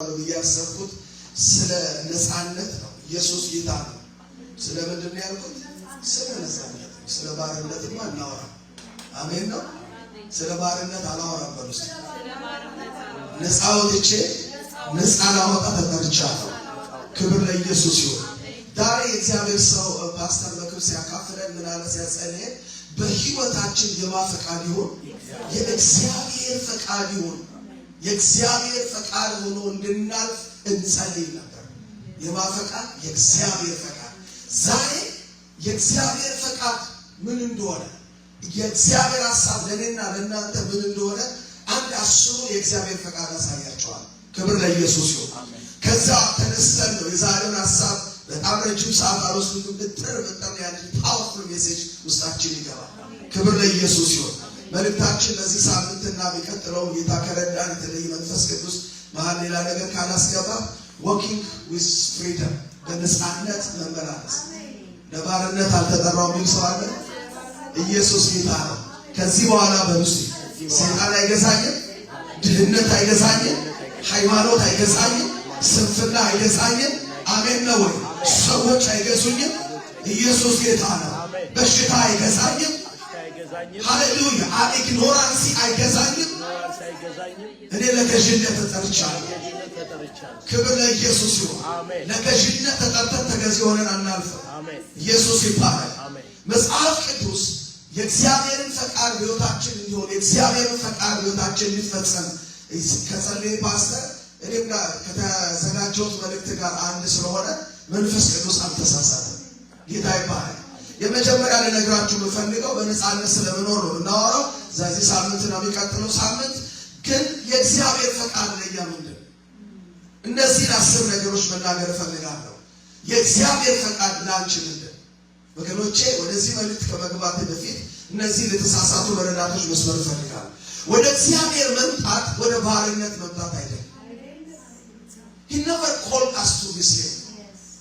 ያሰብኩት ስለ ነፃነት ነው። ኢየሱስ ጌታ ነው። ስለ ምንድን ነው ያልኩት? ስለ ነፃነት። ስለ ባርነትማ እናወራ። አሜን ነው። ስለ ባርነት አላወራም። በሉስ ነፃ ወጥቼ ነፃ ላወጣ ተጠርቻለሁ። ክብር ለኢየሱስ ይሁን። ዛሬ የእግዚአብሔር ሰው ፓስተር በክብር ሲያካፍለን ምን አለ ሲያጸልይ በህይወታችን የማፈቃድ ይሁን የእግዚአብሔር ፈቃድ ይሁን የእግዚአብሔር ፈቃድ ሆኖ እንድናልፍ እንጸልይ ነበር። የማፈቃድ የእግዚአብሔር ፈቃድ ዛሬ የእግዚአብሔር ፈቃድ ምን እንደሆነ የእግዚአብሔር ሐሳብ ለኔና ለእናንተ ምን እንደሆነ አንድ አስሩ የእግዚአብሔር ፈቃድ አሳያቸዋል። ክብር ለኢየሱስ ይሁን። ከዛ ተነስተን ነው የዛሬውን ሐሳብ በጣም ረጅም ሰዓት አልወስድም። ብጥር ያለ ፓወርፉል ሜሴጅ ውስጣችን ይገባል። ክብር ለኢየሱስ ይሁን። መልእክታችን ለዚህ ሳምንትና የሚቀጥለው ጌታ ከረዳን የተለየ መንፈስ ቅዱስ መሀል ሌላ ነገር ካላስገባ walking with freedom በነፃነት መመላለስ። ለባርነት አልተጠራው የሚል ሰው አለ። ኢየሱስ ጌታ ነው። ከዚህ በኋላ በሙሴ ሰይጣን አይገዛኝም፣ ድህነት አይገዛኝም፣ ሃይማኖት አይገዛኝም፣ ስንፍና አይገዛኝም። አሜን ነው ወይ? ሰዎች አይገዙኝም። ኢየሱስ ጌታ ነው። በሽታ አይገዛኝም። ሃሌሉያ። ኢግኖራንሲ አይገዛኝም። እኔ ለገዥነት ተጠርቻለሁ። ክብር ለኢየሱስ ይሁን። ለገዥነት ተጠርተን ተገዢ ሆነን አናልፍም። ኢየሱስ ይባረክ። መጽሐፍ ቅዱስ የእግዚአብሔርን ፈቃድ በሕይወታችን እንዲሆን የእግዚአብሔርን ፈቃድ በሕይወታችን እንዲፈጸም ከጸለየ ፓስተር እኔም ጋር ከተዘጋጀሁት መልእክት ጋር አንድ ስለሆነ መንፈስ ቅዱስ አልተሳሳተም። ጌታ ይባረክ። የመጀመሪያ ለነግራችሁ የምፈልገው በነፃነት ስለመኖር ነው እናወራው። ዛሬ ሳምንት ነው የሚቀጥለው ሳምንት ግን የእግዚአብሔር ፈቃድ ለኛ ምንድን ነው? እነዚህን 10 ነገሮች መናገር እፈልጋለሁ። የእግዚአብሔር ፈቃድ ላንቺ ምንድን ነው? ወገኖቼ ወደዚህ መልእክት ከመግባቴ በፊት እነዚህ ለተሳሳቱ መረዳቶች መስመር እፈልጋለሁ። ወደ እግዚአብሔር መምጣት ወደ ባርነት መምጣት አይደለም። He never called us to be slave.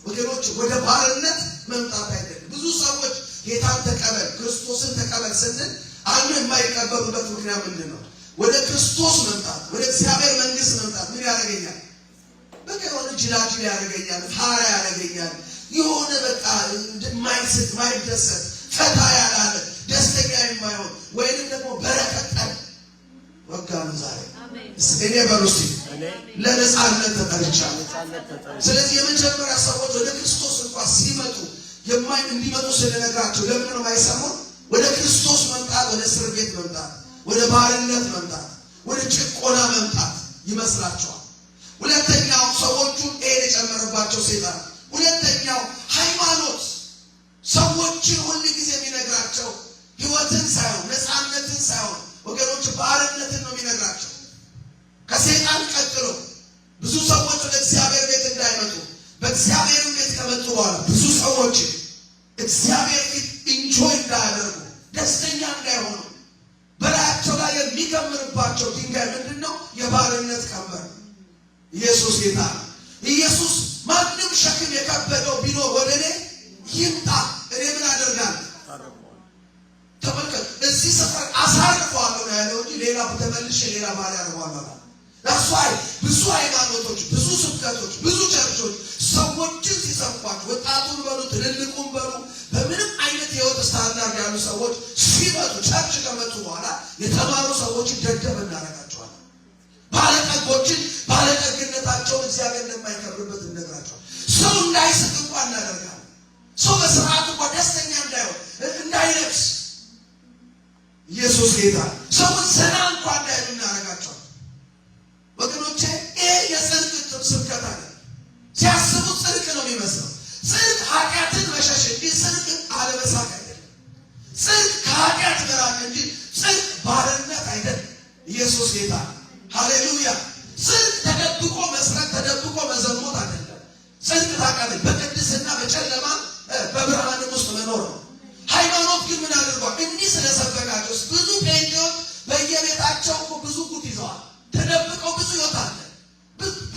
ወገኖች ወደ ባርነት መምጣት አይደለም። ብዙ ሰዎች ጌታን ተቀበል ክርስቶስን ተቀበል ስንል አንዱ የማይቀበሉበት ምክንያት ምንድን ነው? ወደ ክርስቶስ መምጣት ወደ እግዚአብሔር መንግስት መምጣት ምን ያደርገኛል? በቃ የሆነ ጅላጅል ያደርገኛል፣ ፋራ ያደርገኛል፣ የሆነ በቃ ማይስት ማይደሰት ፈታ ያላለ ደስተኛ የማይሆን ወይንም ደግሞ በረከተን ወጋኑ ዛሬ እኔ በሩሲ ለነፃነት ተጠርቻለሁ። ስለዚህ የመጀመሪያ ሰዎች ወደ ክርስቶስ እንኳን ሲመጡ እንዲመጡ ስለነግራቸው ለምን ነው የማይሰሙት? ወደ ክርስቶስ መምጣት ወደ እስር ቤት መምጣት፣ ወደ ባርነት መምጣት፣ ወደ ጭቆና መምጣት ይመስላቸዋል። ሁለተኛው ሰዎቹን ኤል የጨመረባቸው ሰይጣን። ሁለተኛው ሃይማኖት ሰዎችን ሁሉ ጊዜ የሚነግራቸው ህይወትን ሳይሆን ነፃነትን ሳይሆን ወገኖች ባርነትን ነው የሚነግራቸው። ከሰይጣን ቀጥሎ ብዙ ሰዎች ወደ እግዚአብሔር ቤት እንዳይመጡ በእግዚአብሔር ቤት ከመጡ በኋላ ብዙ ሰዎች እግዚአብሔር ፊት ኢንጆይ እንዳያደርጉ ደስተኛ እንዳይሆኑ በላያቸው ላይ የሚከምርባቸው ድንጋይ ምንድን ነው? የባርነት ቀንበር። ኢየሱስ ጌታ ነው። ኢየሱስ ማንም ሸክም የከበደው ቢኖር ወደ እኔ ይምጣ እኔ ምን አደርጋለሁ? ተመልከት፣ እዚህ ሰፈር አሳርፈዋለሁ ነው ያለው እንጂ ሌላ ተመልሼ ሌላ ባሪያ አደርገዋለሁ። ዳስዋይ ብዙ ሃይማኖቶች፣ ብዙ ስብከቶች፣ ብዙ ቸርቾች ሰዎችን ሲሰብኳቸው ወጣቱን በሉ ትልልቁን በሉ በምንም አይነት የህይወት ስታንዳርድ ያሉ ሰዎች ሲመጡ ቸርች ከመጡ በኋላ የተማሩ ሰዎችን ደደብ እናደርጋቸዋለን። ባለጠጎችን ባለጠግነታቸውን እግዚአብሔር እንደማይከብርበት እንነግራቸዋለን። ሰው እንዳይስቅ እንኳን እናደርጋለን። ሰው በስርዓቱ እንኳን ደስተኛ እንዳይሆን እንዳይለብስ ኢየሱስ ጌታ ሰዎች ዘና እንኳን እንዳይሉ እናደርጋቸዋለን። ወገኖቼ ይሄ የጽድቅ ስብከት አለ። ሲያስቡት ጽድቅ ነው የሚመስለው። ጽድቅ ኃጢአትን መሸሽ እንጂ ጽድቅ አለመሳቅ አይደለም። ጽድቅ ከኃጢአት መራቅ እንጂ ጽድቅ ባርነት አይደለም። ኢየሱስ ጌታ ሃሌሉያ። ጽድቅ ተደብቆ መስራት ተደብቆ መዘሞት አይደለም። ጽድቅ ታውቃለህ በቅድስና በጨለማ በብርሃንም ውስጥ መኖር ነው። ሃይማኖት ግን ምን አድርጓል? እንዲህ ስለሰበካቸው ብዙ ጴንጤዎች በየቤታቸው ብዙ ጉድ ይዘዋል። ተደብቀው ብዙ ይወጣል።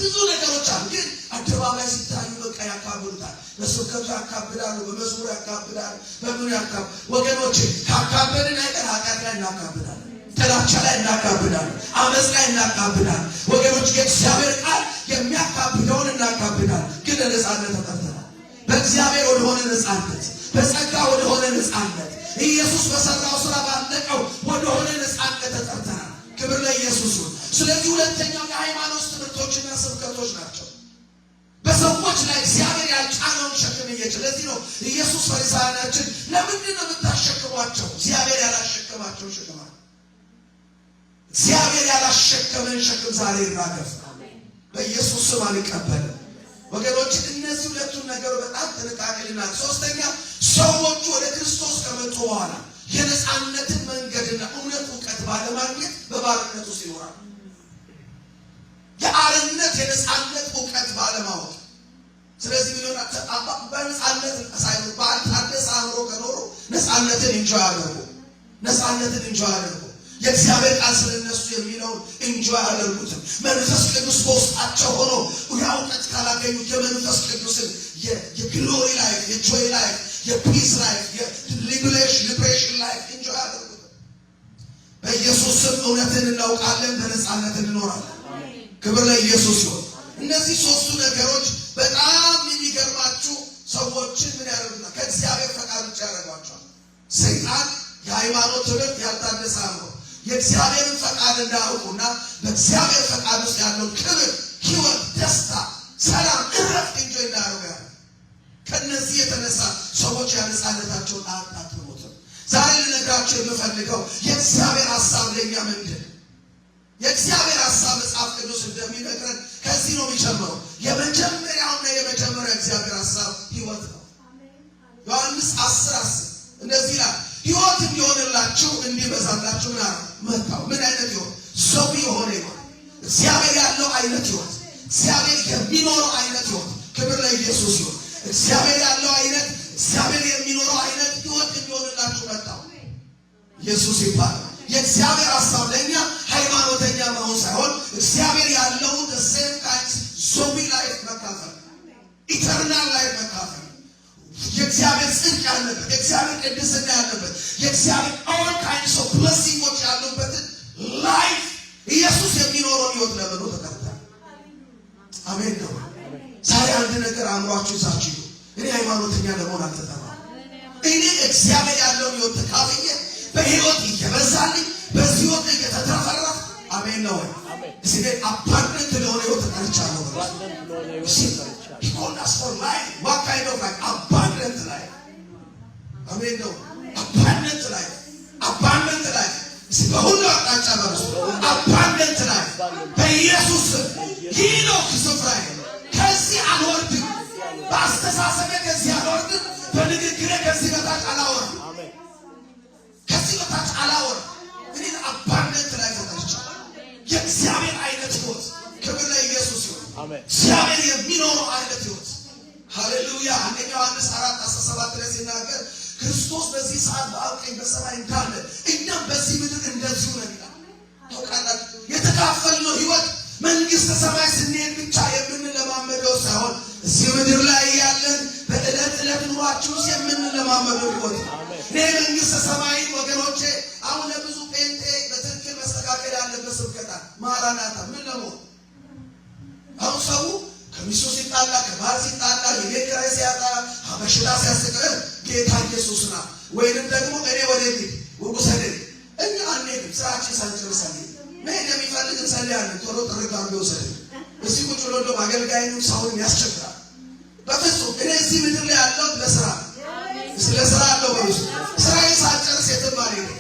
ብዙ ነገሮች አሉ። ግን አደባባይ ሲታዩ በቃ ያካብሉታል። በስብከቱ ያካብላሉ፣ በመዝሙሩ ያካብላሉ፣ በምኑ ያካብላሉ። ወገኖች ካካበልን አይቀር ኃጢአት ላይ እናካብላለን። ጥላቻ ላይ እናካብዳለን፣ አመጽ ላይ እናካብዳለን። ወገኖች የእግዚአብሔር ቃል እናካብዳለን፣ ግን ለነጻነት ተጠርተናል። በእግዚአብሔር ወደሆነ ነጻነት፣ በጸጋ ወደሆነ ነጻነት፣ ኢየሱስ በሰራው ስራ ባለቀው ወደሆነ ነጻነት ተጠርተናል። ክብር ለኢየሱስ ይሁን። ስለዚህ ሁለተኛው የሃይማኖት ትምህርቶችና ስብከቶች ናቸው። በሰዎች ላይ እግዚአብሔር ያልጫነውን ሸክም እየቻለ። ለዚህ ነው ኢየሱስ ፈሪሳውያኖችን ለምንድን ነው የምታሸክሟቸው? እግዚአብሔር ያላሸከማቸው ሸክም አለ። እግዚአብሔር ያላሸከመን ሸክም ዛሬ ይራገፍ። በኢየሱስ ስም አንቀበልም ወገኖች። እነዚህ ሁለቱን ነገር በጣም ጥንቃቄ ልናደርግ። ሶስተኛ ሰዎች ወደ ክርስቶስ ከመጡ በኋላ የነጻነትን መንገድና እውነት እውቀት ባለማግኘት በባርነት ውስጥ ይኖራሉ። የአርነት የነጻነት እውቀት ባለማወቅ። ስለዚህ ምን ይሆናል? በነጻነት ሳይሆን ባልታደሰ አእምሮ ከኖሩ ነጻነትን እንጆይ ያደርጉ፣ ነጻነትን እንጆይ ያደርጉ። የእግዚአብሔር ቃል ስለነሱ የሚለውን እንጆይ ያደርጉትም። መንፈስ ቅዱስ በውስጣቸው ሆኖ ያ እውቀት ካላገኙት የመንፈስ ቅዱስን የግሎሪ ላይፍ፣ የጆይ ላይፍ፣ የፒስ ላይፍ፣ የሊብሬሽን ላይፍ እንጆይ ያደርጉት። በኢየሱስ ስም እውነትን እናውቃለን፣ በነጻነት እንኖራለን። ክብር ለኢየሱስ ይሁን። እነዚህ ሶስቱ ነገሮች በጣም የሚገርማችሁ ሰዎችን ምን ያደርጉታል? ከእግዚአብሔር ፈቃድ ውጭ ያደርጓቸዋል። ሰይጣን የሃይማኖት ትምህርት ያልታደሰ አእምሮ የእግዚአብሔርን ፈቃድ እንዳያውቁና በእግዚአብሔር ፈቃድ ውስጥ ያለውን ክብር፣ ሕይወት፣ ደስታ፣ ሰላም፣ እረፍት እንጆይ እንዳያደርጉ ያለ። ከነዚህ የተነሳ ሰዎች ያነጻነታቸውን አያጣጥሙትም። ዛሬ ልነግራቸው የምፈልገው የእግዚአብሔር ሀሳብ ለእኛ ምንድን? የእግዚአብሔር ሀሳብ መጽሐፍ ቅዱስ እንደሚነግረን ከዚህ ነው የሚጀምረው። የመጀመሪያውና የመጀመሪያው እግዚአብሔር ሀሳብ ሕይወት ነው። ዮሐንስ 10:10 እንደዚህ ይላል፣ ሕይወት እንዲሆንላችሁ እንዲበዛላችሁ መጣሁ። ምን አይነት ሕይወት? ሰው የሆነ ሕይወት፣ እግዚአብሔር ያለው አይነት ሕይወት፣ እግዚአብሔር የሚኖረው አይነት ሕይወት። ክብር ለኢየሱስ ይሁን። እግዚአብሔር ያለው አይነት፣ እግዚአብሔር የሚኖረው አይነት ሕይወት እንዲሆንላችሁ መጣሁ። ኢየሱስ ይባላል። የእግዚአብሔር ሀሳብ ለእኛ ሃይማኖተኛ መሆን ሳይሆን እግዚአብሔር ያለውን ሴም ካይንድ ዞቢ ላይፍ መካፈል፣ ኢተርናል ላይፍ መካፈል፣ የእግዚአብሔር ጽድቅ ያለበት፣ የእግዚአብሔር ቅድስና ያለበት፣ የእግዚአብሔር ኦል ካይንድስ ኦፍ ብሌሲንጎች ያሉበትን ላይፍ ኢየሱስ የሚኖረውን ሕይወት ለመኖር ተጠርተናል። አሜን ነው። ዛሬ አንድ ነገር አእምሯችሁ ይዛችሁ እኔ ሃይማኖተኛ ለመሆን አልተጠራሁም። እኔ እግዚአብሔር ያለውን ሕይወት ተካፍዬ በሕይወት እየበዛልኝ በዚህ ሕይወት እየተትረፈረፍ። አሜን ነው ወይ? እዚህ ቤት አባንደንት ለሆነ ሕይወት ተጠርቻለሁ። ሂኮልዳስ ፎር ላይፍ ዋት ካይንድ ኦፍ ላይፍ? አባንደንት ላይፍ። አሜን ነው። አባንደንት ላይፍ፣ አባንደንት ላይፍ። እዚህ በሁሉ አቅጣጫ በርሱ አባንደንት ላይፍ በኢየሱስ ይህ ነው ስፍራዬ። ከዚህ አልወርድም። በአስተሳሰቤ ከዚህ አልወርድም። በንግግሬ ከዚህ በታች አላወራም። ከዚህ በታች አላወራም። እኔ አባንደንት ላይፍ ተጠርቻለሁ። የእግዚአብሔር አይነት ሕይወት። ክብር ለኢየሱስ ይሁን። እግዚአብሔር የሚኖረው አይነት ሕይወት። ሃሌሉያ። አንደኛ ዮሐንስ 4:17 ላይ ሲናገር ክርስቶስ በዚህ ሰዓት በአብ ቀኝ በሰማይ እንዳለ እኛም በዚህ ምድር እንደዚሁ ነን ይላል። ታውቃላችሁ፣ የተካፈልነው ሕይወት መንግሥተ ሰማይ ስንሄድ ብቻ የምንለማመደው ሳይሆን እዚህ ምድር ላይ ያለን በዕለት ዕለት ኑሯችን ውስጥ የምንለማመደው ሕይወት ነው። እኔ መንግሥተ ሰማይ ወገኖቼ አሁን ለብዙ ጴንጤ በትክክል መስተካከል ያለበት ስብከታ ማራናታ ምን ለመሆን አሁን ሰው ከሚስቱ ሲጣላ፣ ከባል ሲጣላ፣ የቤት ኪራይ ሲያጣ፣ በሽታ ሲያስቀር ጌታ ኢየሱስ ና ወይንም ደግሞ እኔ ወደ ቤት ውሰደኝ። እኛ አንሄድም። ስራችን ሳንጨርስ አንሄድም። መሄድ የሚፈልግ እንጸልያለን። ቶሎ ጥርግ አድርጎ ይወሰደኝ። እዚህ ቁጭ ብሎ እንደውም አገልጋይንም ሰውን ያስቸግራል። በፍጹም እኔ እዚህ ምድር ላይ ያለሁት ለስራ ስለ ስራ አለው በሉ። ስራዬን ሳልጨርስ የትም አልሄድም።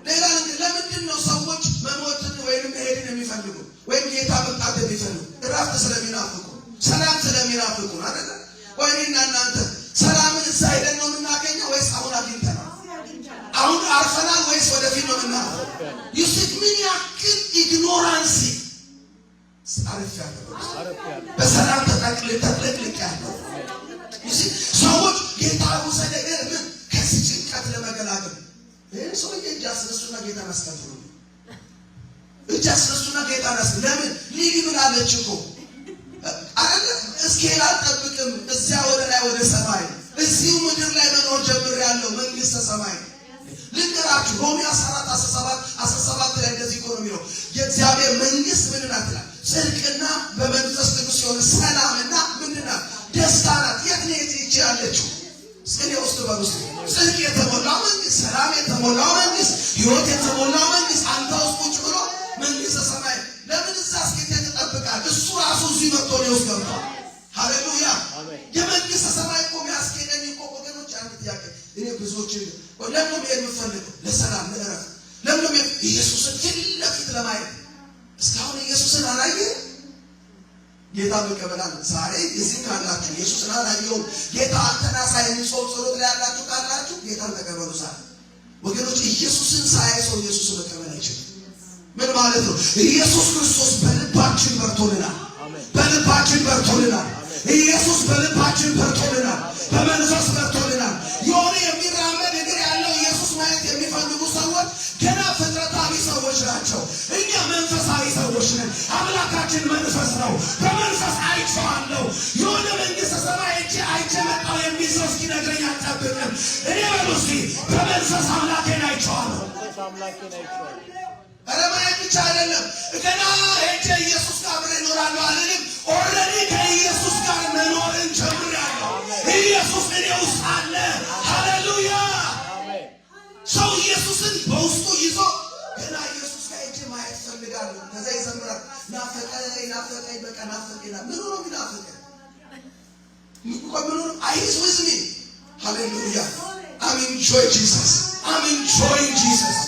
ሌላ ለምንድን ነው ሰዎች መሞትን ወይንም መሄድን የሚፈልጉ ወይም ጌታ መምጣት የሚፈልጉ? እረፍት ስለሚናፍቁ፣ ሰላም ስለሚናፍቁ አይደለ? ወይኔና እናንተ ሰላምን እዛ ሄደን ነው የምናገኘው ወይስ አሁን አግኝተናል? አሁን አርፈናል ወይስ ወደፊት ነው የምናርፈው? ይስጥ ምን ያክል ኢግኖራንሲ በሰላም ተጠቅልቅ ያለው ሰዎች ጌታ ውሰደኝ ምን ከዚህ ጭንቀት ለመገላገል ይህ ሰውዬ እጅ አስነሱና ጌታ አስከፍሉ። እጅ አስነሱና ጌታ አስከፍሉ። ለምን ሊሊ ብላለች እኮ አይደለ? እስኬል አልጠብቅም። እዚያ ወደ ላይ ወደ ሰማይ እዚሁ ምድር ላይ መኖር ጀምሬያለሁ። መንግሥተ ሰማይ ልንገራችሁ። ሮሜ 14:17 ላይ እንደዚህ እኮ ነው የሚለው የእግዚአብሔር መንግሥት ምን ናት ይላል? ጽድቅና በመንፈስ ቅዱስ የሆነ ጽድቅ ውስጥ በሩስ ጽድቅ የተሞላው መንግስት፣ ሰላም የተሞላው መንግስት፣ ሕይወት የተሞላው መንግስት አንተ ውስጥ ቁጭ ብሎ መንግስተ ሰማይ ለምን እዛ እስኪት ተጠብቃል? እሱ ራሱ እዚህ መጥቶ ነው ይወስደው። ሃሌሉያ! የመንግስተ ሰማይ እኮ የሚያስኬደኝ እኮ ወገኖች አንድ ጥያቄ እኔ ብዙዎች ለምን የምፈልገው ለሰላም ለእረፍት ለምን ኢየሱስን ፊት ለፊት ለማየት እስካሁን ኢየሱስን አላየ ጌታ መቀበላል። ዛሬ እዚህ ካላችሁ ኢየሱስን አላየው ጌታ አንተና ሳይሆን ጸሎት ላይ ያላችሁ ካላችሁ ጌታን ተቀበሉ። ዛሬ ወገኖች ኢየሱስን ሳይሰው ኢየሱስን መቀበል አይችልም። ምን ማለት ነው? ኢየሱስ ክርስቶስ በልባችን በርቶልናል። በልባችን በርቶልናል። ኢየሱስ በልባችን በርቶልናል። በመንፈስ በርቶልናል። የሆነ የሚራመድ እግር ያለው ኢየሱስ ማየት የሚፈልጉ ሰዎች ገና ፍጥረታዊ ሰዎች ናቸው። እኛ መንፈሳዊ ሰዎች ነን። አምላካችን መንፈስ ነው። በመንፈስ አይቼዋለሁ። የሆነ መንግስተ ሰማይ አይቼ መጣሁ የሚል ሰው እስኪነግረኝ አልጠብቅም። እኔ በሉ እስኪ በመንፈስ አምላኬን አይቼዋለሁ። ኧረ ማየት ብቻ አይደለም ገና ሄጄ ኢየሱስ ጋር አብሬ እኖራለሁ አልልም። ኦልሬዲ ከኢየሱስ ጋር መኖርን ጀምሬያለሁ። ኢየሱስ እኔ ውስጥ አለ። ሃሌሉያ! ሰው ኢየሱስን በውስጡ ይዞ ገና ኢየሱስ ጋር ሄጄ ማየት ፈልጋለሁ። ከዛ ይዘምራል። ናፈቀኝ በቃ ናፈቀኝ። ምን ሆኖ የሚናፍቀኝ? ምን ሆኖ አይዝ with me? ሃሌሉያ! I'm enjoying Jesus. I'm enjoying Jesus.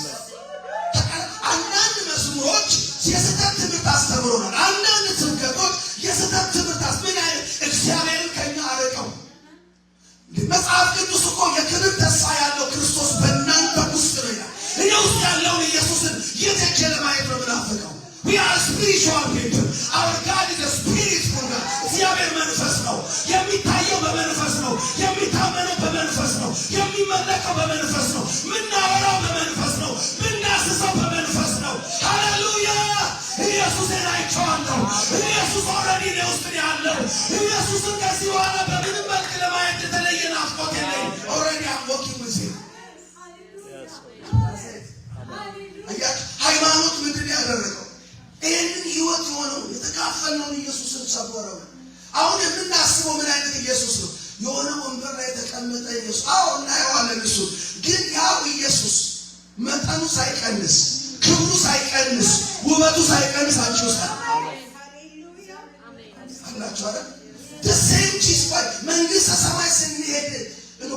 አንዳንድ መዝሙሮች የስህተት ትምህርት አስተምሮናል። አንዳንድ ስብከቶች የስህተት ትምህርት ምን አይነት እግዚአብሔርን ከኛ አርቀው። መጽሐፍ ቅዱስ እኮ የክብር ተስፋ ያለው ክርስቶስ በእናንተ ውስጥ ነው ይላል። እኔ ውስጥ ያለውን ኢየሱስን የት ሄጄ ለማየት ነው የምናፍቀው? We are spiritual people. Our God is a spiritual God. እግዚአብሔር መንፈስ ነው። የሚታየው በመንፈስ ነው። የሚታመነው በመንፈስ ነው። የሚመለከው በመንፈስ ነው። ምናወራው በመንፈስ ነው። ምናስሰው በመንፈስ ነው። ሃሌሉያ! ኢየሱስን አይቼዋለሁ። ኢየሱስ ኦልሬዲ እኔ ውስጥ ነው ያለው። ኢየሱስን ከዚህ በኋላ በምንም መልክ ለማየት የተለየ ናፍቆት የለኝም። ኦልሬዲ I'm walking with him. ሃይማኖት ምንድን ያደረገው? ይህንን ህይወት የሆነው የተካፈልነውን ኢየሱስን ሰበረው። አሁን የምናስበው ምን አይነት ኢየሱስ ነው? የሆነ ወንበር ላይ የተቀመጠ ኢየሱስ። አዎ እናየዋለን። እሱ ግን ያው ኢየሱስ መጠኑ ሳይቀንስ፣ ክብሩ ሳይቀንስ፣ ውበቱ ሳይቀንስ አንቺ ውስጥ አላችሁ አይደል? ደሴም ጂስፋይ መንግስተ ሰማይ ስንሄድ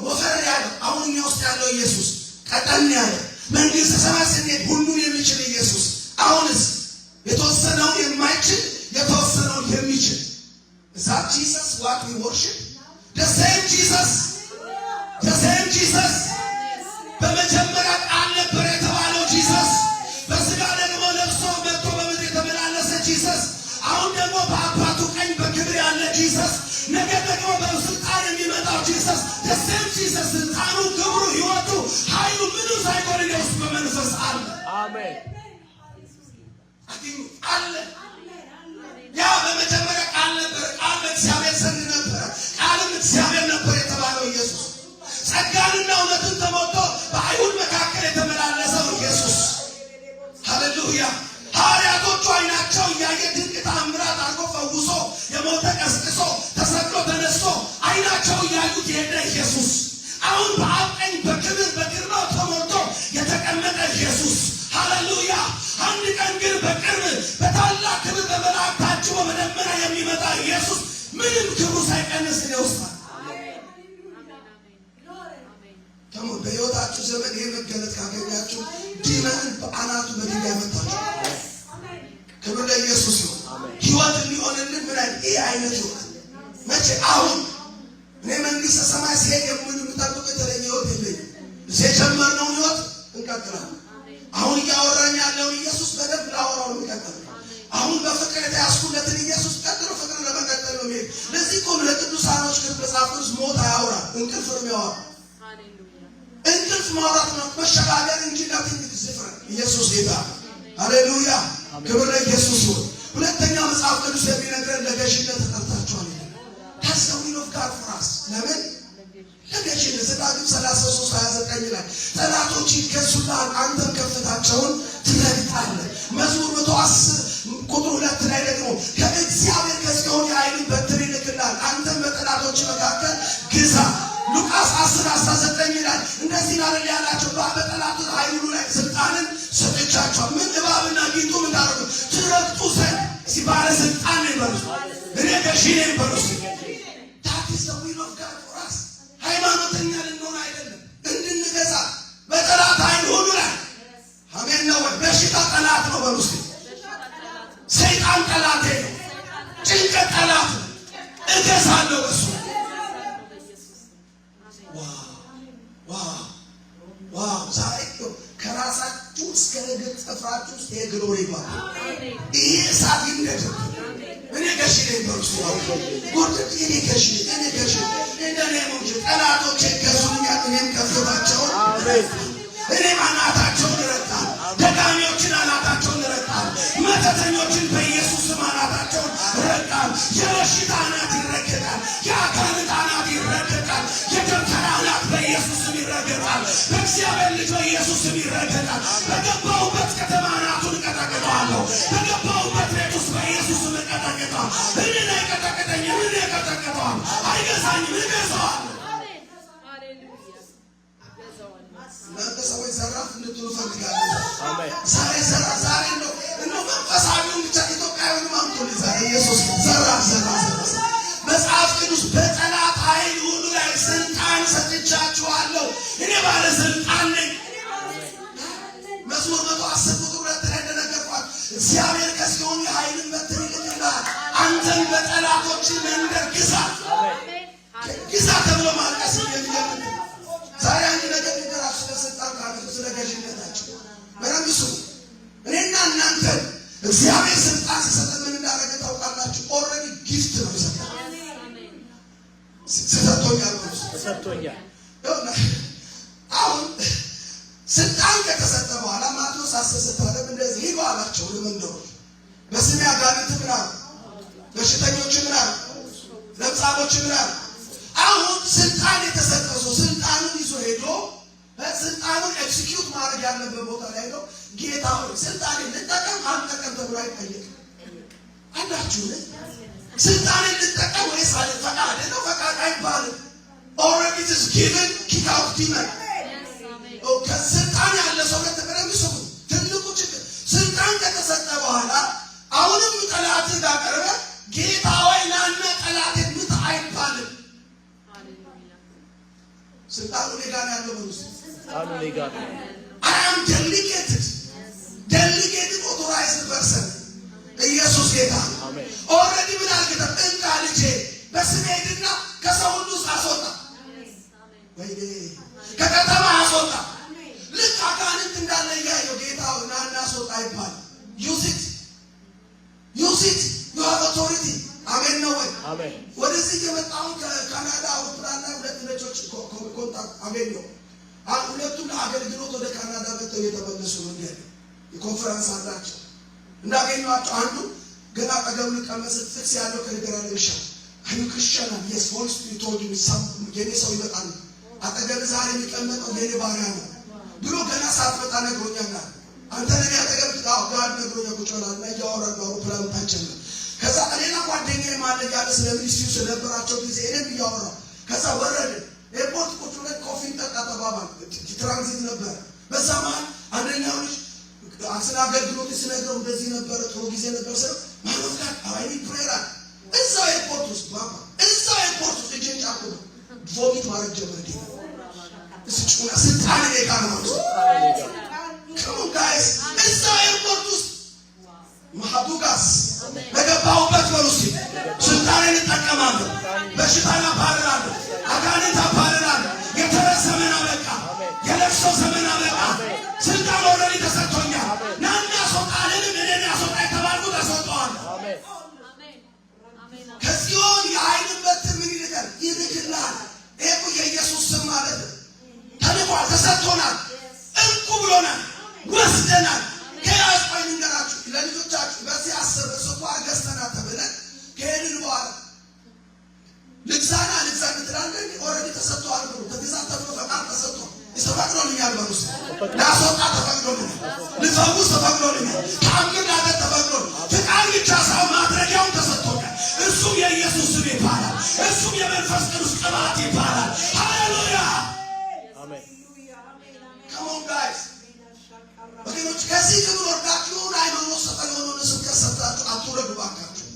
ወፈር ያለ አሁን እኛ ውስጥ ያለው ኢየሱስ ቀጠን ያለ መንግስተ ሰማይ ስንሄድ ሁሉን የሚችል ኢየሱስ አሁንስ የተወሰነውን የማይችል የተወሰነውን የሚችል that Jesus what we worship the same Jesus በመጀመሪያ ቃል ነበር የተባለው ጂሰስ በስጋ ደግሞ ለብሶ መጥቶ በምድር የተመላለሰ ጂሰስ አሁን ደግሞ በአባቱ ቀኝ በክብር ያለ ጂሰስ ነገ ደግሞ በስልጣን የሚመጣው ጂሰስ the same Jesus ስልጣኑ ክብሩ ሕይወቱ ኃይሉ ምኑ ሳይጎል ውስጥ በመንፈስ አለ። አሜን አለ። ያ በመጀመሪያ ቃል ነበር። ቃል በእግዚአብሔር ዘንድ ነበር። ቃልም እግዚአብሔር ነበር የተባለው ኢየሱስ ጸጋንና እውነትን ተሞልቶ በአይሁድ መካከል የተመላለሰው ኢየሱስ ሃሌሉያ! ሐዋርያቶቹ አይናቸው እያየ ድንቅ ተአምራት አድርጎ ፈውሶ የሞተ ቀስቅሶ ተሰቅሎ ተነስቶ አይናቸው እያዩት የሄደ ኢየሱስ አሁን በአብ ቀኝ በክብር በግርማው ተሞልቶ የተቀመጠ ኢየሱስ ሃሌሉያ! አንድ ቀን ግን በቅርብ በታላቅ ክብር በመላእክት ታጅቦ በደመና የሚመጣ ኢየሱስ ምንም ክብሩ ሳይቀንስ ይወስዳል። አሜን። በሕይወታችሁ ዘመን ይሄ መገለጥ ካገኛችሁ ዲመንን በአናቱ በድንጋይ መታችሁ። ክብር ለኢየሱስ ነው። ሕይወት ሊሆንልን ምን አይነት ሕይወት መቼ? አሁን እኔ መንግስተ ሰማይ ሲሄድ የምንጠብቅ የተለየ ሕይወት የለኝም። እዚህ የጀመርነውን ሕይወት እንቀጥላለን። አሁን እያወራኝ ያለውን ኢየሱስ በደንብ ላወራው ነው የሚቀጥለው። አሁን በፍቅር የተያዝኩለትን ኢየሱስ ቀጥሎ ፍቅር ለመቀጠል ነው የሚሄድ። ለዚህ እኮ ለቅዱሳኖች ግን መጽሐፍ ቅዱስ ሞት አያወራም፣ እንቅልፍ ነው የሚያወራ። እንቅልፍ ማውራት ነው መሸጋገር እንጂ ዳትን ዝፍረ ኢየሱስ ጌታ ሃሌሉያ! ክብር ለኢየሱስ ይሁን። ሁለተኛ መጽሐፍ ቅዱስ የሚነግረን ለገዥነት ተጠርታችኋል ይላል። That's the will of God for us. ለምን ለገዥነት ዘዳግም 33:29 ላይ ጠላቶች ይገዙልሃል አንተም ከፍታቸውን ትረግጣለህ። መዝሙር 110 ቁጥር 2 ላይ ደግሞ ከእግዚአብሔር ከጽዮን የኃይልን በትር ይልክልሃል አንተም በጠላቶች መካከል ግዛ። ሉቃስ 10 አይደል ያላቸው በጠላቱ ኃይሉ ላይ ስልጣንን ሰጥቻቸው ምን እባብና ጊንጡ ምን ታረጉ ትረግጡ ዘንድ ሲባለ ስልጣን ነው በሉት እኔ ገዢ ነኝ በሉት that is the will of God for us ሃይማኖተኛ ልንሆን አይደለም እንድንገዛ በጠላት ኃይል ሁሉ ላይ አሜን ነው በሽታ ጠላት ነው በሉት ሰይጣን ጠላቴ ነው ጭንቀት ጠላት ነው እገዛለሁ እሱ ዋው ዛሬ ከራሳችሁ እስከ እግር ጥፍራችሁ ውስጥ የግሎሪ ባል ይሄ እሳት ይነድ እኔ ገዢ ነኝ በሉት ጉርድ እኔ ገዢ እንደኔ ሞኝ ጠላቶቼ ገዙኛል እኔም ከፍባቸውን እኔም አናታቸውን እረግጣለሁ ደጋሚዎችን አናታቸውን እረግጣለሁ መተተኞችን በኢየሱስ ስም አናታቸውን እረግጣለሁ የበሽታ አናት ይረገጣል የአጋንንት አናት ይረገጣል የደብተራ አናት በኢየሱስ ስም ይረገጣል በእግዚአብሔር ልጅ በኢየሱስ ስም ይረገጣል በገባሁበት ከተማ አናቱን እቀጠቅጠዋለሁ በገባሁበት ቤት ውስጥ በኢየሱስ ስም እቀጠቅጠዋለሁ እኔን አይቀጠቅጠኝም እኔ እቀጠቅጠዋለሁ አይገዛኝም እገዛዋለሁ እናንተ ሰዎች ዘራፍ እንድትሉ ፈልጋለሁ ዛሬ ነው መንፈሳዊውን ብቻ ኢትዮጵያዊውን ማምጡል ዛሬ ኢየሱስ ዘራፍ መጽሐፍ ቅዱስ በጠላት ኃይል ሁሉ ላይ ስልጣን ሰጥቻችኋለሁ እኔ ባለ ስልጣን ነኝ መዝሙር 110 ቁጥር 2 ላይ እንደነገርኳት እግዚአብሔር ከሲሆን የኃይልን በትር ይልክልሃል አንተን በጠላቶች መንደር ግዛ ተብሎ ማልቀስ የሚለምን ዛሬ አንድ ነገር ሊደራችሁ ለስልጣን ካለ ስለ ገዥነታችሁ በረምሱ እኔና እናንተ እግዚአብሔር ስልጣን ሲሰጠን ምን እንዳደረገ ታውቃላችሁ ኦልሬዲ ጊፍት ነው ይሰጣል ሰጥቶኛል አሁን ስልጣን ከተሰጠ በኋላ ማቴዎስ 10 እንደዚህ ሂዱ አላቸው ለመንደሮች በስሜ አጋንንት ምናሉ በሽተኞች ምናሉ ለምጻሞች ምናሉ አሁን ስልጣን የተሰጠው ሰው ስልጣኑን ይዞ ሄዶ ስልጣኑን ኤክሲኪዩት ማድረግ ያለበት ቦታ ላይ ሄዶ ጌታ ሆይ ስልጣኔን ልጠቀም አልጠቀም ተብሎ አይጠየቅም አንዳችሁ ስልጣኔን ልጠቀም ወይስ ፈቃድ ነው ፈቃድ አይባልም ኦልሬዲ ኢት ኢዝ ጊቨን ኪክ አውት ዲመን ከስልጣን ያለ ሰው ለተቀረም ሰው ትልቁ ችግር ስልጣን ከተሰጠ በኋላ አሁንም ጠላት ጋር ቀርበ ጌታ ሆይ ናና ጠላቴን ምታ አይባልም ስልጣኑ ሌጋን ያለው ነው ስልጣኑ ሌጋን I am delegated authorized person ኢየሱስ ጌታ አሜን ኦልሬዲ ምን አልከተ እንካ ልጄ በስሜ ሄድና ከሰው ሁሉ አስወጣ ወይ ከከተማ አስወጣ ልክ አጋንንት እንዳለ ያየው ጌታው ናና አስወጣ ይባል use it you have authority አሜን ነው ወይ አሜን ወደዚህ የመጣው ከካናዳ አውሮፕላን ላይ ሁለት ልጆች ኮንታክት አሜን ነው ሁለቱም ለአገልግሎት ወደ ካናዳ መጥተው የተመለሱ ነው እንዴ የኮንፈረንስ አላቸው እንዳገኘዋቸው አንዱ ገና አጠገቡ ሊቀመጥ ፍክስ ያለው ከሊደራልሻ አዩ ክርስቲያን yes Holy Spirit told me የኔ ሰው ይመጣል አጠገብ ዛሬ የሚቀመጠው የኔ ባሪያ ነው ብሎ ገና ሳትመጣ ነግሮኛል አንተ ለኔ አጠገብ ጋር ነግሮኛል ቁጭላና ያወራው አውሮፕላን ታቸነ ከዛ እኔና ጓደኛዬ ማለት ያለ ስለ ሚኒስትሪ ስለነበራቸው ጊዜ እኔም ያወራው ከዛ ወረደ ኤርፖርት ቁጭ ብለን ኮፊ ጠጣ ተባባል ትራንዚት ነበር በዛ ማለት አንደኛው ልጅ አስና አገልግሎት ሲነገር እንደዚህ ነበር ጥሩ ጊዜ ነበር ሰው ማለት ጋር አይ ፕሬራ እዛው ኤርፖርት ውስጥ ባባ እዛው ኤርፖርት ውስጥ እጄን ጫቁ ቮሚት ማድረግ ጀመረ እስኪ ስልጣን ሌጋን ነው come on guys እዛው ኤርፖርት ውስጥ ማሐዱጋስ በገባሁበት ወሩሲ ስልጣኔን እጠቀማለሁ በሽታና ባረራለሁ አጋንንት አባረራለሁ የተረሰ ዘመን አበቃ የለቅሶ ዘመን አበቃ ስልጣን ኦልሬዲ ተሰጥቶኛል ናና ሶጣልን እኔን ያስወጣ የተባልኩ ተሰጥቷል አሜን ከሲኦል የኃይልን በትር ምን ይልክልሃል ይሄ የኢየሱስ ስም ማለት ተልኳል ተሰጥቶናል እንቁ ብሎናል ወስደናል ከያዝ ቆይ ንገራችሁ ለልጆቻችሁ በዚህ 10 ስኳር ገዝተና ተብለን ከሄድን በኋላ ልግዛና ትላለህ ኦልሬዲ ተሰጥቷል ብሎ ተገዛ ተብሎ ፈቃድ ተሰጥቷል ይስተፋቅሮልኛል በሩስ ዳሶታ ተፈቅዶልኛል ልፈውስ ተፈቅዶልኛል ታምር አደረ ተፈቅዶል ፍቃድ ብቻ ሳይሆን ማድረጊያው ተሰጥቶኛል እሱም የኢየሱስ ስም ይባላል እሱም የመንፈስ ቅዱስ ቅባት ይባላል ሃሌሉያ አሜን on guys ወገኖች ከዚህ ክብር ወርዳችሁ ሃይማኖት ሰፈለሆነ ስብከት ሰጣችሁ አትውረዱ ባካችሁ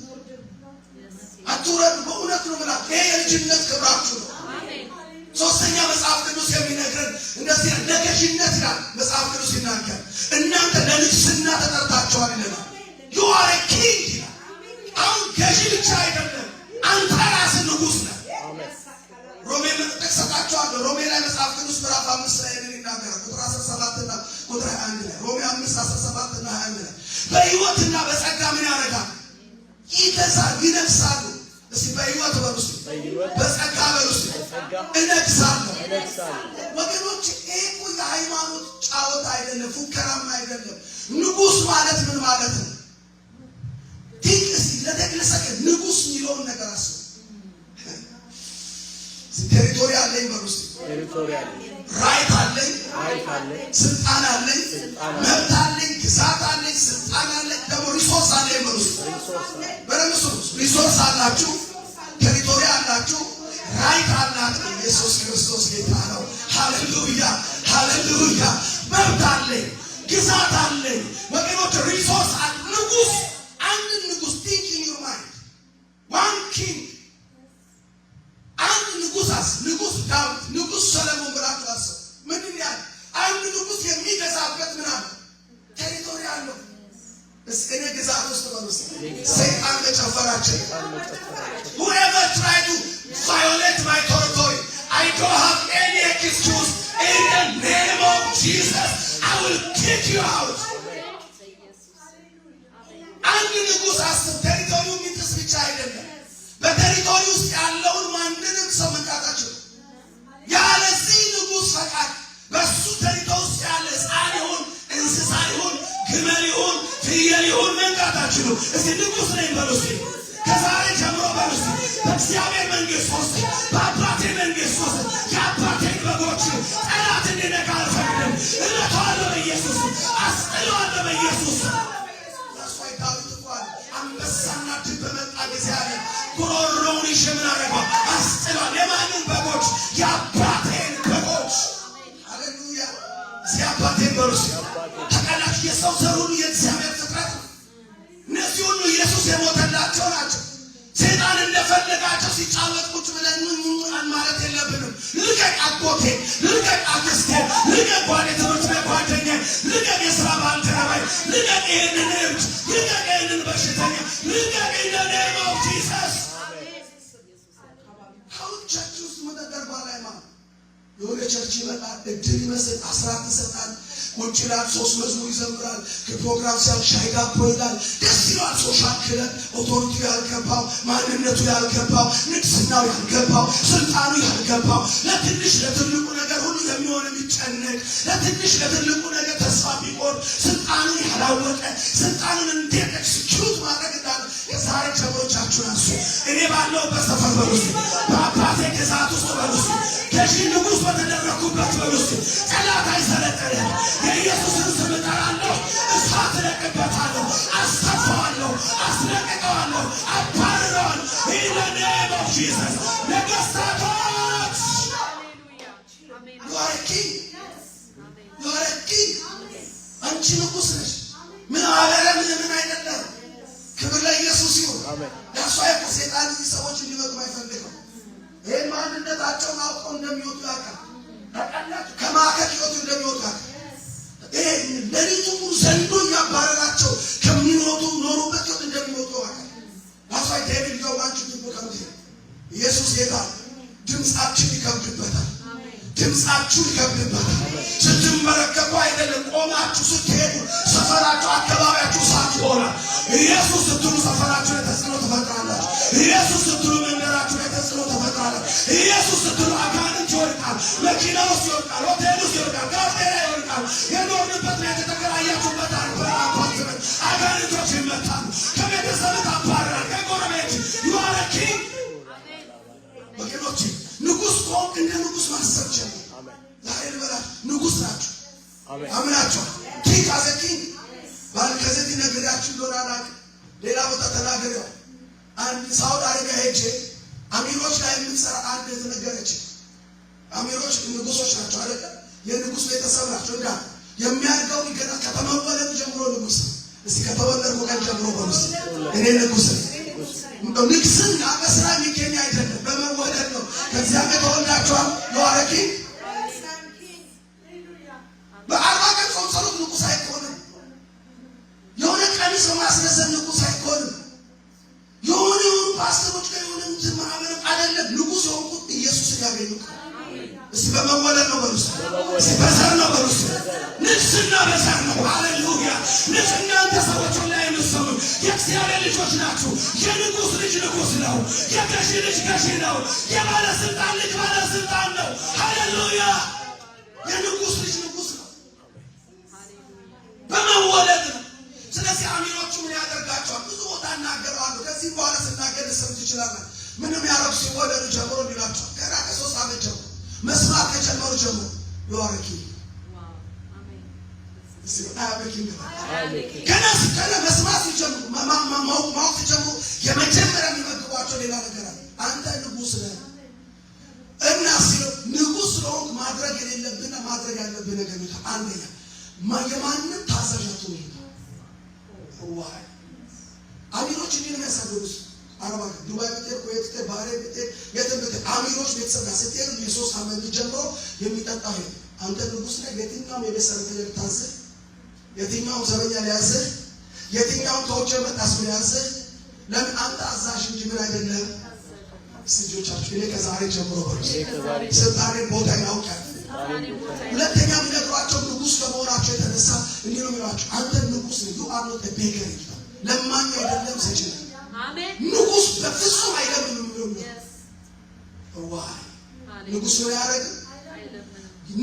አትውረዱ በእውነት ነው ማለት ይሄ የልጅነት ክብራችሁ ነው ሶስተኛ መጽሐፍ ቅዱስ የሚነግረን እንደዚህ ለገዥነት ይላል መጽሐፍ ቅዱስ ይናገር እናንተ ለንግስና ተጠርታችኋል ይላል you are a king አሁን ገዥ ብቻ አይደለም አንተ ራስህ ንጉስ ነህ ሮሜ ተጠቅሰታችኋል ሮሜ ላይ መጽሐፍ ቅዱስ ምዕራፍ 5 ላይ ይናገራል ቁጥር 17 እና ቁጥር 21 ላይ ሮሜ 5:17 እና 21 ላይ በሕይወትና በጸጋ ምን ያደርጋል ይገዛል ይነግሳሉ እስቲ በሕይወት በሩስ በጸጋ በሩስ እነግሳለሁ ወገኖች ይሄ ሁሉ ሃይማኖት ጫወታ አይደለም ፉከራም አይደለም ንጉስ ማለት ምን ማለት ነው ቲክስ ለተግለሰከ ንጉስ ሚሊዮን ነገር አስቡ ቴሪቶሪ አለኝ በሩስ ቴሪቶሪ አለኝ ራይት አለኝ ስልጣን አለኝ መብት አለኝ ግዛት አለኝ ስልጣን አለኝ ደግሞ ሪሶርስ አለኝ በሩስ ሪሶርስ አላችሁ ቴሪቶሪ አላችሁ ራይት አላችሁ ኢየሱስ ክርስቶስ ጌታ ነው ሃሌሉያ ሃሌሉያ መብት አለኝ ግዛት አለኝ ወገኖች ሪሶርስ ንጉስ አንድ ንጉስ think in your mind one king አንድ ንጉስ ዳዊት ንጉስ ሰለሞን ብላችሁ አስቡ ምን ይላል አንድ ንጉስ የሚገዛበት ምናምን ቴሪቶሪ አለው እስከነ ግዛት ውስጥ በሉስ ሰይጣን ለጨፈራቸው whoever try to violate my territory I don't have any excuse in the name of Jesus I will kick you out አንድ ንጉስ አስብ ቴሪቶሪው ምንጥስ ብቻ አይደለም በቴሪቶሪው ውስጥ ያለውን ማንንም ሰው መንካታቸው ያለዚህ ንጉስ ፈቃድ በሱ ቴሪቶሪ ውስጥ ያለ ሕፃን ይሁን እንስሳ ይሁን ግመል ይሁን ፍየል ይሁን መንካታቸው እስቲ ንጉስ ነኝ በሉስ ከዛሬ ጀምሮ በሉስ በእግዚአብሔር መንግስት ውስጥ በአባቴ መንግስት ውስጥ የአባቴን በጎች ጠላት እንዲነካ አልፈቅድም እመታዋለሁ በኢየሱስ አስጥለዋለሁ በኢየሱስ አንበሳና ድብ በመጣ ጊዜ አለ ጉሮሮውን ይሽምን አረገው አስጥሏል የማንን በጎች የአባቴን በጎች ሃሌሉያ የአባቴን በጎች ተቀላሽ የሰው ዘር ሁሉ የእግዚአብሔር ፍጥረት እነዚህ ሁሉ ኢየሱስ የሞተላቸው ናቸው ሰይጣን እንደፈለጋቸው ሲጫወት ቁጭ ብለን ማለት የለብንም ልቀቅ አጎቴ ልቀቅ አክስቴ ልቀቅ ጓዴ ትምህርት ቤት ጓደኛ ልቀቅ የሥራ ባልደረባይ ልቀቅ ይህንን እብድ ልቀቅ ይህንን በሽተኛ ልቀቅ in the name of Jesus አሁን ቸርች ውስጥ መደርባ ላይ ማለት የሆነ ቸርች ይመጣል እድል ይመስል አስራት ይሰጣል ቁጭ ይላል ሶስት መዝሙር ይዘምራል ከፕሮግራም ሲያል ሻይ ዳቦ ይላል ደስ ይላል ሶሻል ክለብ ኦቶሪቲ ያልገባው ማንነቱ ያልገባው ንግስናው ያልገባው ስልጣኑ ያልገባው ለትንሽ ለትልቁ ነገር ሁሉ የሚሆን የሚጨነቅ ለትንሽ ለትልቁ ነገር ተስፋ ቢቆርጥ ስልጣኑን ያላወቀ ስልጣኑን እንዴት ኤክስኪዩት ማድረግ እንዳለ የዛሬ ጀምሮቻችሁን አንሱ እኔ ባለሁበት ሰፈር በሉስ በአባቴ ግዛት ውስጥ በሉስ ከሺ ንጉስ በተደረኩበት በሉስ ጠላት አይሰለጥንም የኢየሱስን ስም እጠራለሁ እሳት እለቅበታለሁ አስተፋዋለሁ አስለቅቀዋለሁ አባርረዋለሁ in the name of Jesus ነገሥታቶች you are a king you are a king አንቺ ንጉስ ነሽ ምን አበረ ምን አይደለም ክብር ለኢየሱስ ይሁን ያሷ የሰይጣን ሰዎች እንዲመጡ አይፈልግም ይሄን ማንነታቸውን አውቀው እንደሚወጡ ያውቃል ታውቃላችሁ ከማከት ይወጡ እንደሚወጡ ለሊቱ ዘንዶ ያባረራቸው ከሚኖሩ ኖሩበት እንደሚወጡ ያውቃል ዋሳይ ዴቪድ ጆባንቹ ተቆጣው ኢየሱስ ጌታ ድምጻችን ይከብድበታል ድምጻችሁ ይከብድበታል ስትመረከቡ አይደለም ቆማችሁ ስትሄዱ ሰፈራችሁ አካባቢያችሁ ሳት ይሆናል ኢየሱስ ስትሉ ሰፈራችሁ ተጽዕኖ ተፈጥራላችሁ ኢየሱስ ስትሉ መንደራችሁ ተጽዕኖ ተፈጥራላችሁ ኢየሱስ ስትሉ አጋንንት ይወድቃል መኪና ውስጥ ይወድቃል ሆቴል ውስጥ ይወድቃል ጋርዴራ ይወድቃል የኖርንበት ላይ የተከራያችሁበት አፓርትመንት አጋንንቶች ይመታሉ ከቤተሰብ ታባራል ከጎረቤት you are a king ወገኖች ንጉስ ቆም እንደ ንጉስ ማሰብ ጀምሩ ዛሬ ልበላ ንጉስ ናችሁ አምናችሁ ኪንግ አዘ ኪንግ ባል ከዚህ ነገራችሁ ዶላር ሌላ ቦታ ተናገረው አንድ ሳውዲ አረቢያ ሄጄ አሚሮች ላይ የምትሰራ አንድ የተነገረች አሚሮች ንጉሶች ናቸው አይደል የንጉስ ቤተሰብ ናቸው። እንዳ የሚያድገው ገና ከተመወለዱ ጀምሮ ንጉስ። እስቲ ከተወለድኩ ቀን ጀምሮ በሉስ እኔ ንጉስ ነኝ። ንግስና በስራ የሚገኝ አይደለም፣ በመወለድ ነው። ከእግዚአብሔር ተወልዳችኋል። የዋረኪ በአርባ ቀን ጾም ጸሎት ንጉስ አይኮንም። የሆነ ቀሚስ በማስረዘም ንጉስ አይኮንም። የሆነ ፓስተሮች ጋር የሆነ ማህበረብ አይደለም። ንጉስ የሆንኩት ኢየሱስን ያገኙት እስቲ በመወለድ ነው በሉስ። እስቲ በዘር ነው በሉስ። ንግስና በዘር ነው። ሃሌሉያ። እናንተ ሰዎች ላይ የምትሰሙ የእግዚአብሔር ልጆች ናችሁ። የንጉስ ልጅ ንጉስ ነው። የገዢ ልጅ ገዢ ነው። የባለስልጣን ልጅ ባለስልጣን ነው። ሃሌሉያ። የንጉስ ልጅ ንጉስ ነው። በመወለድ ነው። ስለዚህ አሚሮቹ ምን ያደርጋቸዋል? ብዙ ቦታ እናገረዋለሁ። ከዚህ በኋላ ስናገር ልሰምት ይችላል። ምንም ያረጉ ሲወለዱ ጀምሮ እንዲላቸዋል። ገና ከ3 ዓመት ጀምሮ መስማት ከጀመሩ ጀምሮ የዋረኪ ገና መስማት ሲጀምሩ ማወቅ ሲጀምሩ የመጀመሪያ የሚመግቧቸው ሌላ ነገር አለ። አንተ ንጉስ ነህ እና ሲለው ንጉስ ስለሆንክ ማድረግ የሌለብህና ማድረግ ያለብህ ነገር ነው። አንደኛ የማንም ታዛዥ ነው። ዋይ አሚሮች እንዲህ ነው የሚያሳድሩት። አረባ ዱባይ ብትሄድ፣ ኩዌት ብትሄድ፣ ባህሬን ብትሄድ፣ የትም ብትሄድ አሚሮች ቤተሰብ ጋር ስትሄድ የ3 ዓመት ጀምሮ የሚጠጣ ይሄ አንተ ንጉስ ነህ። የትኛውም የቤት ሰራተኛ ልታዝህ፣ የትኛውም ዘበኛ ሊያዝህ፣ የትኛውም ከውጭ የመጣ ሰው ሊያዝህ። ለምን አንተ አዛዥ እንጂ ምን አይደለም። ልጆቻችሁ እኔ ከዛሬ ጀምሮ ስልጣኔ ቦታ ያውቃል። ሁለተኛ የሚነግሯቸው ንጉስ ከመሆናቸው የተነሳ እንዲህ ነው የሚሏቸው። አንተ ንጉስ ነህ። ዩ አር ኖት ኤ ቤከር። ለማኝ አይደለም ሰጪ ነህ። ንጉስ በፍጹም አይደለም የሚለው ዋይ ንጉስ ነው ያደረገ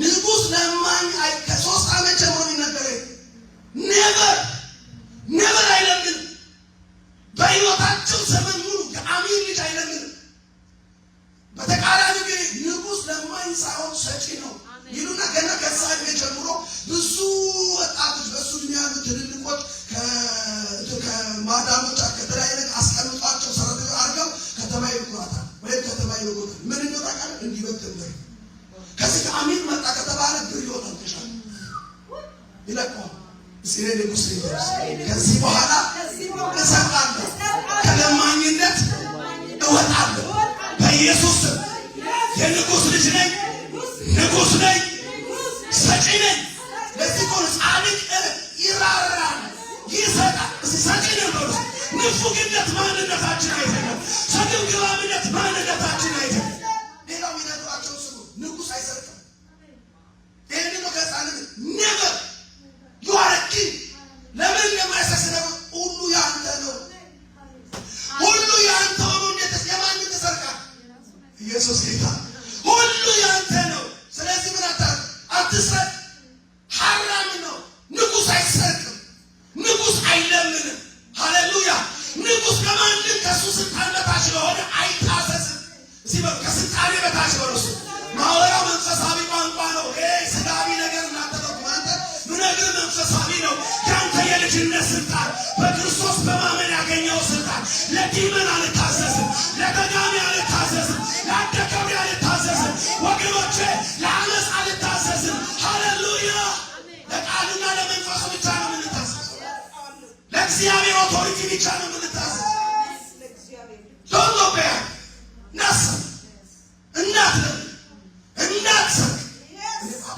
ንጉስ ለማኝ ከ3 ዓመት ጀምሮ የሚነገረው ኔቨር አይለምን። በሕይወታቸው ዘመን ሙሉ የአሚር ልጅ አይለምን። በተቃራኒ ግን ንጉስ ለማኝ ሳይሆን ሰጪ ነው ይሉና ገና ከዛ ዕድሜ ጀምሮ ብዙ ወጣቶች በሱ ዕድሜ ያሉ ትልልቆች ከማዳሞች ከተለያየ ነገር አስቀምጧቸው ሰራተኛ አድርገው ከተማ ይልኩታል ወይም ከተማ ይልኩታል። ምን እንደሆነ ቃል እንዲበትም ነው። ከዚህ ከአሚር መጣ ከተባለ ብር ይወጣል ተሻለ ይለቀዋል። እስኪ ንጉስ ይደርስ ከዚህ በኋላ እሰጣለሁ፣ ከለማኝነት እወጣለሁ በኢየሱስ ስም። የንጉስ ልጅ ነኝ፣ ንጉስ ነኝ፣ ሰጪ ነኝ። ለዚህ ቆን ጻድቅ ይራራል፣ ይሰጣል። ሰጪ ነው። ንፉግነት ማንነታችን አይደለም። ሰግብግባነት ማንነታችን አይደለም። ሌላው የሚነግሯቸው ስሙ ንጉስ አይሰርቅም። ይህን ነው ከጻድቅ ኔቨር ዩ አር አ ኪንግ። ለምን እንደማይሰስነው ሁሉ ያንተ ነው። ሁሉ ያንተ ሆኖ እንዴት የማንን ተሰርቃል? ኢየሱስ ጌታ ሁሉ ያንተ ነው። ስለዚህ ምን አትስረቅ። ሐራም ነው። ንጉስ አይሰርቅም። ንጉስ አይለምንም። ሃሌሉያ። ንጉስ ለማንም ከሱ ስልጣን በታች ለሆነ አይታዘዝም። እዚህ ከስልጣኔ በታች በረሱ ማወራው መንፈሳዊ ቋንቋ ነው። ስጋዊ ነገር እናተጠቁም። አንተ ምነግር መንፈሳዊ ነው። ያንተ የልጅነት ስልጣን በክርስቶስ በማመን ያገኘው ስልጣን ለዲመን አልታዘዝም፣ ለተጋሚ አልታዘዝም፣ ለአደከሚ አልታዘዝም። ወገኖቼ ለአመፅ አልታዘዝም። ሃሌሉያ። ለቃልና ለመንፈሱ ብቻ ነው የምንታዘዝ። ለእግዚአብሔር ኦቶሪቲ ብቻ ነው የምንታዘዝ። ዶንት ናስ እናት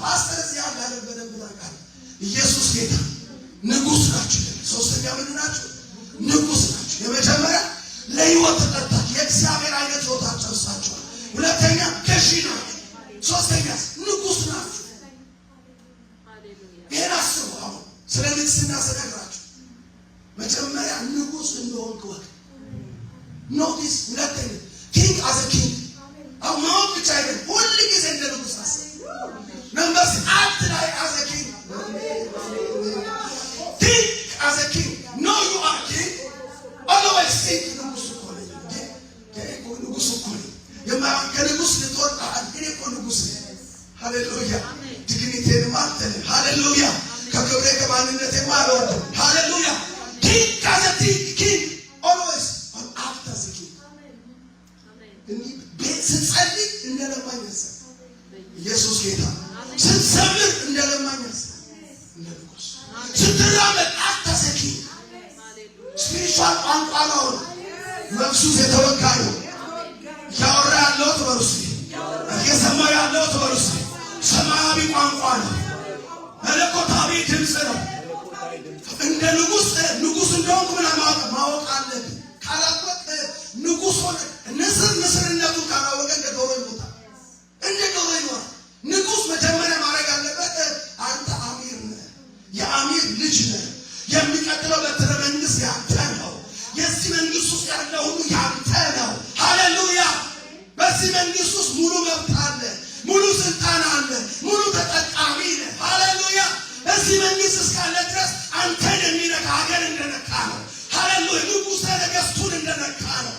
ፓስተር እዚህ ያለ በደንብ ታውቃለህ። ኢየሱስ ጌታ ንጉስ ናችሁ። ሶስተኛ ምን ናችሁ? ንጉስ ናችሁ። የመጀመሪያ ለህይወት ተጠርታችሁ የእግዚአብሔር አይነት ህይወታችሁ እርሳችኋል። ሁለተኛ ገዢ ናችሁ። ሶስተኛ ንጉስ ናችሁ። ይሄን አስቡ። አሁን ስለ ንግስና ስነግራችሁ መጀመሪያ ንጉስ እንደሆንክ ወቅ ኖቲስ። ሁለተኛ ኪንግ አዘ ኪንግ። አሁን ማወቅ ብቻ አይደለም፣ ሁል ጊዜ እንደ ንጉስ አስብ። ነምበር 8 ላይ አዘ ኪንግ ቲንክ አዘ ኪንግ ኖ ዩ አር ኪንግ ኦልዌይስ ቲንክ ንጉስ እኮ ነኝ። ንጉስ እኮ ነኝ። ከንጉስ ልትወጣ እኔ እኮ ንጉስ ነኝ። ሃሌሉያ። ዲግኒቴን ማተን ሃሌሉያ። ከክብሬ ከማንነቴ ማልወርድ ሃሌሉያ። ኪንግ አዘ ኪንግ ኦልዌይስ አፍተር ዘ ኪንግ። ስትጸልይ እንደለማኝ ያሰብ ኢየሱስ ጌታ ስትሰብክ እንደ ንጉስ ስትራመድ አታሰኪ ስፒሪቹዋል ቋንቋ ነው። መብሱስ የተወጋዩ ያወራ ያለው ተበሩስ እየሰማ ያለው ተበሩስ ሰማያዊ ቋንቋ ነው። መለኮታዊ ድምፅ ነው። እንደ ንጉስ እንደሆንኩ ምን ማወቅ አለብህ። ካላወቅ ንጉስ ሆነ ንስርነቱ ካላወቀ እንደ ዶሮ ይሞታል፣ እንደ ዶሮ ይኖራል። ንጉስ መጀመሪያ ማድረግ አለበት አንተ አሚር ነህ፣ የአሚር ልጅ ነህ። የሚቀጥለው በትረ መንግስት ያንተ ነው። የዚህ መንግስት ውስጥ ያለ ሁሉ ያንተ ነው። ሃሌሉያ! በዚህ መንግስት ውስጥ ሙሉ መብት አለ፣ ሙሉ ስልጣን አለ፣ ሙሉ ተጠቃሚ ነህ። ሃሌሉያ! በዚህ መንግስት እስካለ ድረስ አንተን የሚነካ ሀገር እንደነካ ነው። ሃሌሉያ! ንጉሠ ነገሥቱን እንደነካ ነው።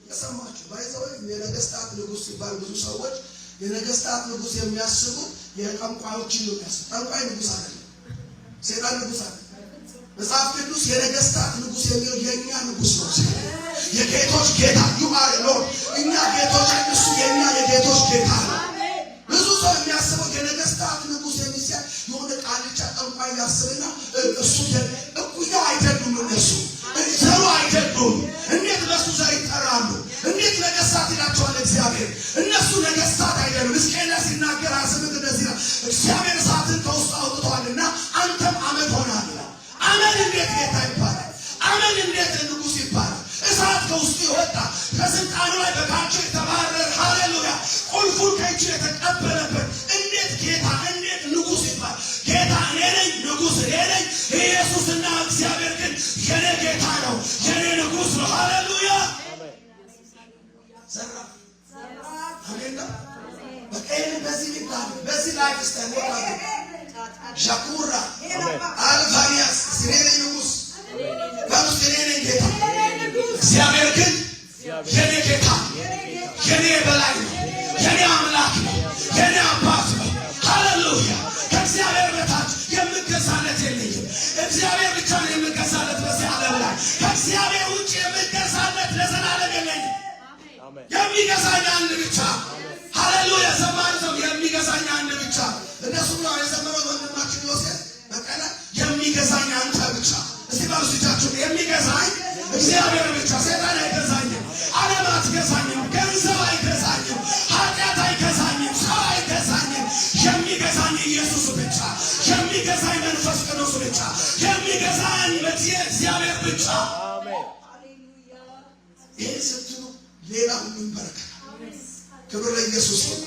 የሰማችሁ ባይዘው የነገስታት ንጉስ ሲባል ብዙ ሰዎች የነገስታት ንጉስ የሚያስቡት የጠንቋዮችን ነው የሚያስቡት። ጠንቋይ ንጉስ አይደለም፣ ሰይጣን ንጉስ አይደለም። መጽሐፍ ቅዱስ የነገስታት ንጉስ የሚለው የኛ ንጉስ ነው። የጌቶች ጌታ ዩአር ሎርድ። እኛ ጌቶች፣ እሱ የኛ የጌቶች ጌታ ነው። ብዙ ሰው የሚያስበው የነገስታት ንጉስ የሚባል የሆነ ቃልቻ ጠንቋይ ያስብና እሱ እኩያ አይደሉም፣ እነሱ ዘሩ አይደሉም። እንዴት በሱ ዘር ይጠራሉ? እንዴት ነገስታት ይላቸዋል እግዚአብሔር? እነሱ ነገስታት አይደሉም። ሕዝቅኤል ሲናገር አስብት እንደዚህ ነው፣ እግዚአብሔር እሳትን ከውስጡ አውጥቷልና አንተም አመድ ሆናለህ። አመድ እንዴት ጌታ ይባላል? አመድ እንዴት ንጉስ ይባላል? እሳት ከውስጡ ይወጣ፣ ከስልጣኑ ላይ በታቸው የተባረረ ሃሌሉያ፣ ቁልፉን ከእጁ የተቀበለበት እንዴት ጌታ እንዴት ንጉስ ይባላል? ጌታ እኔ ነኝ፣ ንጉስ እኔ ነኝ። ኢየሱስና እግዚአብሔር ግን የኔ ጌታ ነው፣ የኔ ንጉስ ነው። ሃሌሉያ! ዘራፍ አሜን ነው። በቀይን በዚህ ላይፍ ስታይል ወጣ ሻኩራ አልፋኒያስ እኔ ነኝ ንጉስ፣ በውስጥ እኔ ነኝ ጌታ። እግዚአብሔር ግን የኔ ጌታ፣ የኔ በላይ ነው፣ የኔ አምላክ ነው፣ የኔ አባት ነው። ሃሌሉያ! ከእግዚአብሔር በታች የምገዛለት የለኝም። እግዚአብሔር ብቻ ነው የምገዛለት በዚህ ዓለም ላይ። ከእግዚአብሔር ውጭ የምገዛለት ለዘላለም የለኝም። የሚገዛኝ አንድ ብቻ። ሃሌሉያ! ዘማሪ ሰው የሚገዛኝ አንድ ብቻ። እነሱ ነው የዘመረው ወንድማችን ዮሴፍ በቀለ የሚገዛኝ አንተ ብቻ። እስቲ ባሉት እጃችሁ የሚገዛኝ እግዚአብሔር ብቻ። ሰይጣን አይገዛኝም፣ ዓለም አትገዛኝም፣ ገንዘብ አይገዛኝም፣ ኃጢአት አይገዛኝም፣ ሰው አይገዛኝም። የሚገዛኝ ኢየሱስ ብቻ፣ የሚገዛኝ መንፈስ ቅዱስ ብቻ፣ የሚገዛኝ እግዚአብሔር ብቻ። ይህ ስትሉ ሌላ ሁሉ ይበረከታል። ክብር ለኢየሱስ ነው።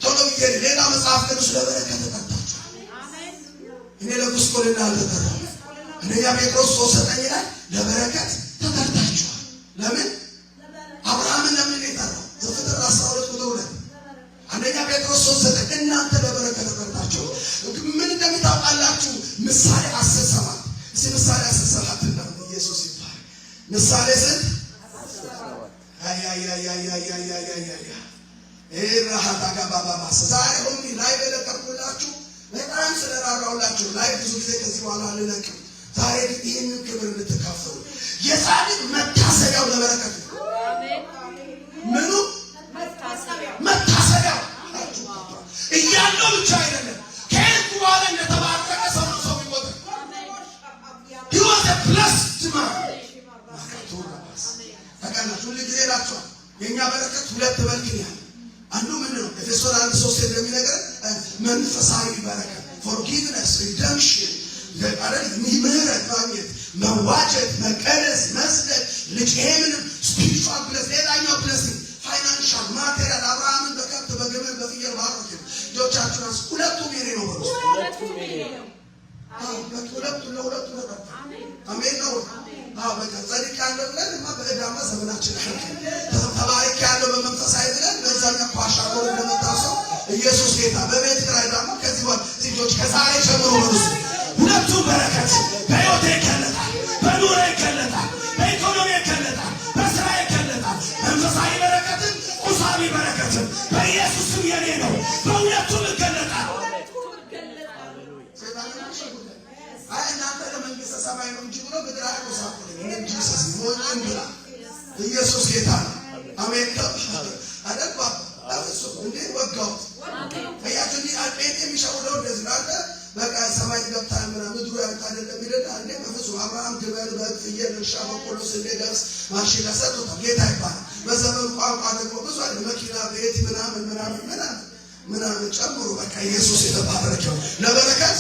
ቶሎ ብዬ ሌላ መጽሐፍ ቅዱስ ለበረከት ተጠርታችኋል። እኔ ለጉስቁልና አልተጠራሁም። አንደኛ ጴጥሮስ 3:9 ላይ ለበረከት ተጠርታችኋል። ለምን? አብርሃምን ለምን የጠራው? ዘፍጥረት 12:2 አንደኛ ጴጥሮስ 3:9 እናንተ ለበረከት ተጠርታችኋል። ምን እንደምታውቃላችሁ ምሳሌ 10:7 እስቲ ምሳሌ 10:7 እና ኢየሱስ ይባል። ምሳሌ ስንት? ራሃታ ጋባባባ ዛሬ ሁሉ ላይ በለቀቁላችሁ በጣም ስለራራውላችሁ ላይ ብዙ ጊዜ ከዚህ በኋላ አልለቅም። ዛሬ ይህንን ክብር እንድትካፈሉ የጻድቅ መታሰቢያው ለበረከት ነው። ምኑ መታሰቢያው እያለው ብቻ አይደለም፣ ከሄድኩ በኋላ እንደተባረከ ሰው ነው ሰው ይሞታል። ህይወት ፕለስ ትማ ተቀናሽ ሁሉ ጊዜ ላችኋል። የእኛ በረከት ሁለት መልክ ያለ አንዱ ምንድን ነው? ኤፌሶን 1:3 እንደሚነግረን መንፈሳዊ በረከት ፎርጊቭነስ፣ ሪደምፕሽን፣ ምህረት ማግኘት፣ መዋጀት፣ መቀደስ፣ መስደድ፣ ልጅ ምንም ስፒሪቹዋል ብለስ። ሌላኛው ብለሲንግ ፋይናንሻል ማቴሪያል። አብርሃምን በከብት በግመል በፍየል ባረከ። ልጆቻችሁን አንሱ። ሁለቱም የኔ ነው በሉ። ሁለቱም ለሁለቱ ነበር። አሜን ነው። በቃ ጸድቅ ያለው ብለን በእዳማ ዘመናችን ተባረክ ያለው በመንፈሳዊ ብለን በዛኛ ኳሻጎ እንደመጣሰው ኢየሱስ ጌታ በቤት ኪራይ ደግሞ ከዚህ ወር ልጆች ከዛሬ ጀምሮ ወርሱ ሁለቱ በረከት በሕይወቴ ይከለጣል፣ በኑሮ ይከለጣል፣ በኢኮኖሚ ይከለጣል፣ በስራ ይከለጣል። መንፈሳዊ በረከትም ቁሳዊ በረከትም በኢየሱስም የኔ ነው። በሁለቱም ይከለጣል። አይ እናንተ ለመንግስተ ሰማይ ነው እንጂ ብሎ ምድር አይቆሳቁ ኢየሱስ ሞኝም ብላ ኢየሱስ ጌታ ነው። አሜን አደባ አፍሱ እንዴ ወጋው አያቱ ዲ አልቤት የሚሻውለው እንደዚህ ነው። በቃ በረከት አይደለም ይላል አንዴ በፍጹም አብርሃም ግመል በግ ፍየል እርሻ በቆሎ ስንዴ ገብስ ማሽላ ሰጥቶታል ጌታ ይባላል በዘመኑ ቋንቋ ደግሞ ብዙ አይደል መኪና ቤት ምናምን ጨምሮ በቃ ኢየሱስ የተባረከው ለበረከት